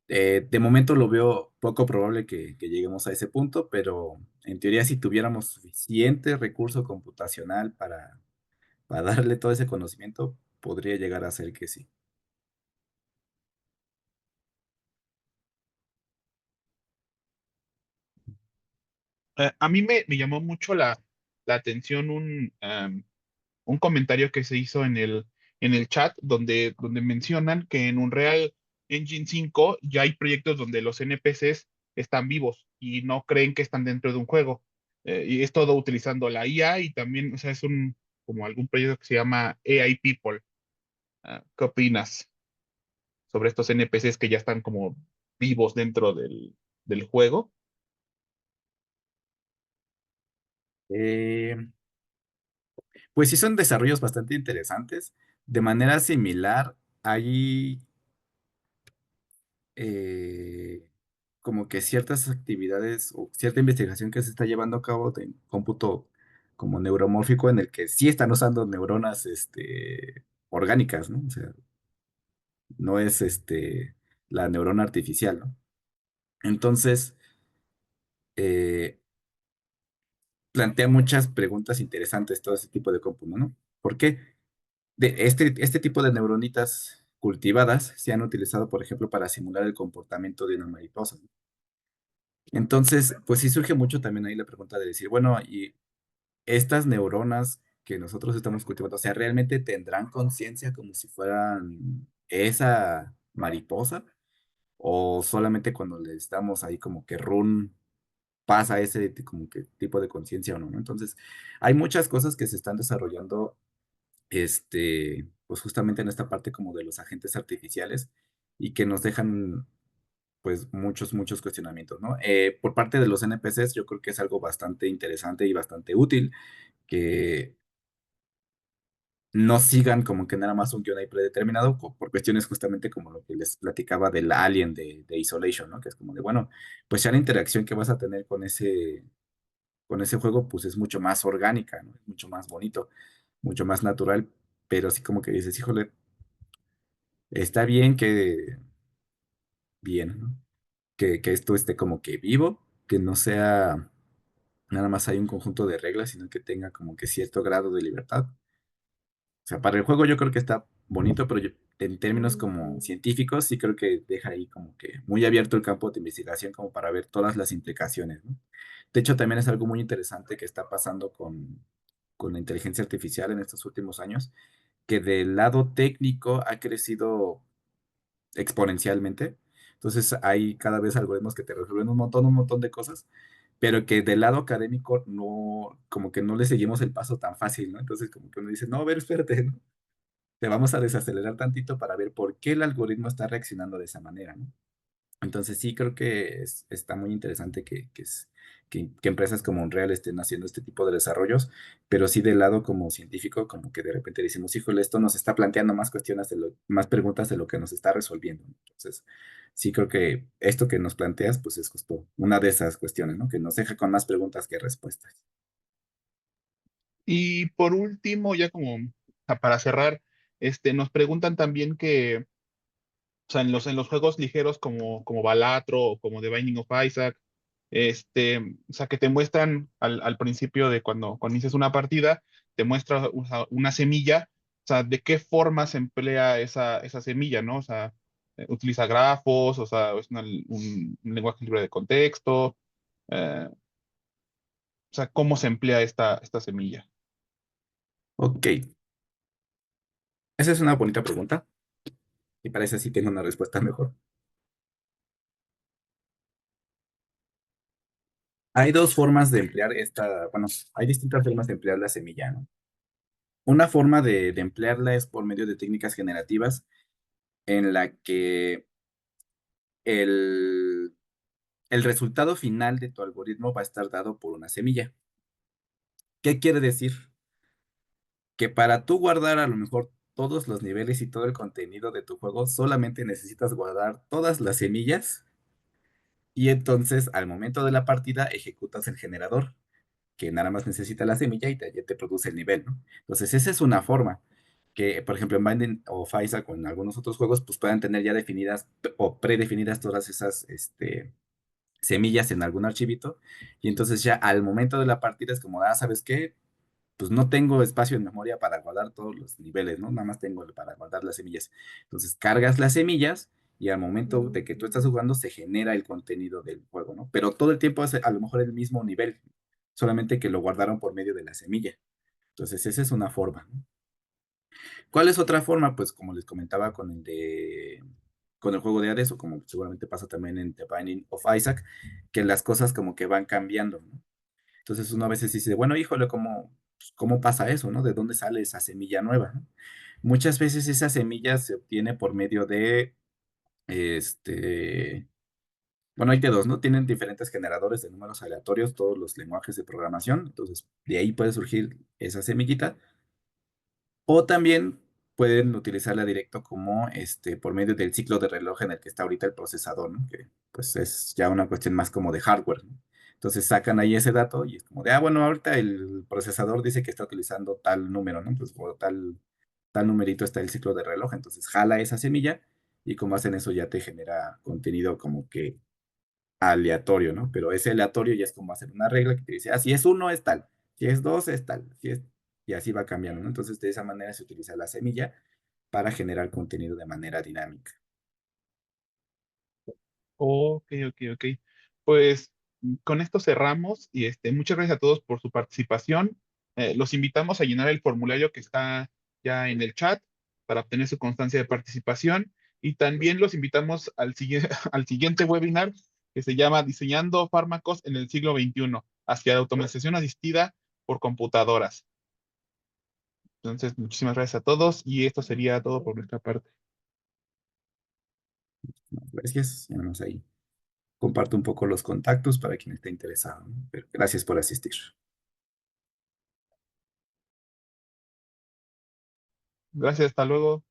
de momento lo veo poco probable que lleguemos a ese punto, pero en teoría si tuviéramos suficiente recurso computacional para darle todo ese conocimiento, podría llegar a ser que sí. A mí me llamó mucho la atención un comentario que se hizo en el chat donde mencionan que en Unreal Engine 5 ya hay proyectos donde los NPCs están vivos y no creen que están dentro de un juego. Y es todo utilizando la IA y también, o sea, es como algún proyecto que se llama AI People. ¿Qué opinas sobre estos NPCs que ya están como vivos dentro del juego? Eh, pues sí son desarrollos bastante interesantes. De manera similar, hay eh, como que ciertas actividades o cierta investigación que se está llevando a cabo de cómputo como neuromórfico en el que sí están usando neuronas orgánicas, ¿no? O sea, no es la neurona artificial, ¿no? Entonces, eh, plantea muchas preguntas interesantes todo ese tipo de cómputo, ¿no? ¿Por qué? Este tipo de neuronitas cultivadas se han utilizado, por ejemplo, para simular el comportamiento de una mariposa, ¿no? Entonces, pues sí surge mucho también ahí la pregunta de decir, bueno, y estas neuronas que nosotros estamos cultivando, o sea, ¿realmente tendrán conciencia como si fueran esa mariposa? ¿O solamente cuando les damos ahí como que run pasa ese como que tipo de conciencia o no, ¿no? Entonces, hay muchas cosas que se están desarrollando, pues justamente en esta parte como de los agentes artificiales y que nos dejan pues muchos cuestionamientos, ¿no? Por parte de los NPCs, yo creo que es algo bastante interesante y bastante útil que no sigan como que nada más un guión ahí predeterminado por cuestiones justamente como lo que les platicaba del Alien de Isolation, ¿no? Que es como de, bueno, pues ya la interacción que vas a tener con ese juego, pues es mucho más orgánica, ¿no? Es mucho más bonito, mucho más natural, pero sí como que dices, híjole, está bien, ¿no? Que esto esté como que vivo, que no sea nada más hay un conjunto de reglas, sino que tenga como que cierto grado de libertad. O sea, para el juego yo creo que está bonito, pero en términos como científicos sí creo que deja ahí como que muy abierto el campo de investigación como para ver todas las implicaciones, ¿no? De hecho, también es algo muy interesante que está pasando con la inteligencia artificial en estos últimos años, que del lado técnico ha crecido exponencialmente. Entonces hay cada vez algoritmos que te resuelven un montón de cosas, pero que del lado académico no, como que no le seguimos el paso tan fácil, ¿no? Entonces como que uno dice, no, a ver, espérate, ¿no? Te vamos a desacelerar tantito para ver por qué el algoritmo está reaccionando de esa manera, ¿no? Entonces sí creo que está muy interesante que empresas como Unreal estén haciendo este tipo de desarrollos, pero sí del lado como científico, como que de repente decimos, híjole, esto nos está planteando más cuestiones más preguntas de lo que nos está resolviendo. Entonces, sí creo que esto que nos planteas, pues es justo una de esas cuestiones, ¿no? Que nos deja con más preguntas que respuestas. Y por último, ya como para cerrar, nos preguntan también que, o sea, en los juegos ligeros como Balatro o como The Binding of Isaac, o sea, que te muestran al principio de cuando inicias una partida, te muestra o sea, una semilla, o sea, de qué forma se emplea esa semilla, ¿no? O sea, utiliza grafos, o sea, es un lenguaje libre de contexto, o sea, cómo se emplea esta semilla. Ok, esa es una bonita pregunta y parece así tengo una respuesta mejor. Hay dos formas de emplear bueno, hay distintas formas de emplear la semilla, ¿no? Una forma de emplearla es por medio de técnicas generativas en la que el, el resultado final de tu algoritmo va a estar dado por una semilla. ¿Qué quiere decir? Que para tú guardar a lo mejor todos los niveles y todo el contenido de tu juego, solamente necesitas guardar todas las semillas y entonces al momento de la partida ejecutas el generador, que nada más necesita la semilla y ya te produce el nivel, ¿no? Entonces, esa es una forma que, por ejemplo, en Binding of Isaac o en algunos otros juegos, pues puedan tener ya definidas o predefinidas todas esas semillas en algún archivito. Y entonces ya al momento de la partida es como, ¿sabes qué? Pues no tengo espacio en memoria para guardar todos los niveles, ¿no? Nada más tengo para guardar las semillas. Entonces cargas las semillas y al momento de que tú estás jugando se genera el contenido del juego, ¿no? Pero todo el tiempo es a lo mejor el mismo nivel, solamente que lo guardaron por medio de la semilla. Entonces esa es una forma, ¿no? ¿Cuál es otra forma? Pues como les comentaba con el juego de Hades o como seguramente pasa también en The Binding of Isaac, que las cosas como que van cambiando, ¿no? Entonces uno a veces dice, bueno, híjole, ¿cómo pasa eso, no? ¿De dónde sale esa semilla nueva, no? Muchas veces esa semilla se obtiene por medio de, bueno, hay de dos, ¿no? Tienen diferentes generadores de números aleatorios, todos los lenguajes de programación, entonces de ahí puede surgir esa semillita, o también pueden utilizarla directo como, por medio del ciclo de reloj en el que está ahorita el procesador, ¿no? Que pues es ya una cuestión más como de hardware, ¿no? Entonces sacan ahí ese dato y es como de, bueno, ahorita el procesador dice que está utilizando tal número, ¿no? Pues por tal numerito está el ciclo de reloj, entonces jala esa semilla y como hacen eso ya te genera contenido como que aleatorio, ¿no? Pero ese aleatorio ya es como hacer una regla que te dice, si es uno es tal, si es dos es tal, y así va cambiando, ¿no? Entonces de esa manera se utiliza la semilla para generar contenido de manera dinámica. Ok, ok, ok. Pues con esto cerramos y muchas gracias a todos por su participación. Los invitamos a llenar el formulario que está ya en el chat para obtener su constancia de participación y también los invitamos al siguiente webinar que se llama Diseñando fármacos en el siglo XXI, hacia la automatización asistida por computadoras. Entonces, muchísimas gracias a todos y esto sería todo por nuestra parte. Gracias. Ya nada más ahí comparto un poco los contactos para quien esté interesado, ¿no? Pero gracias por asistir. Gracias, hasta luego.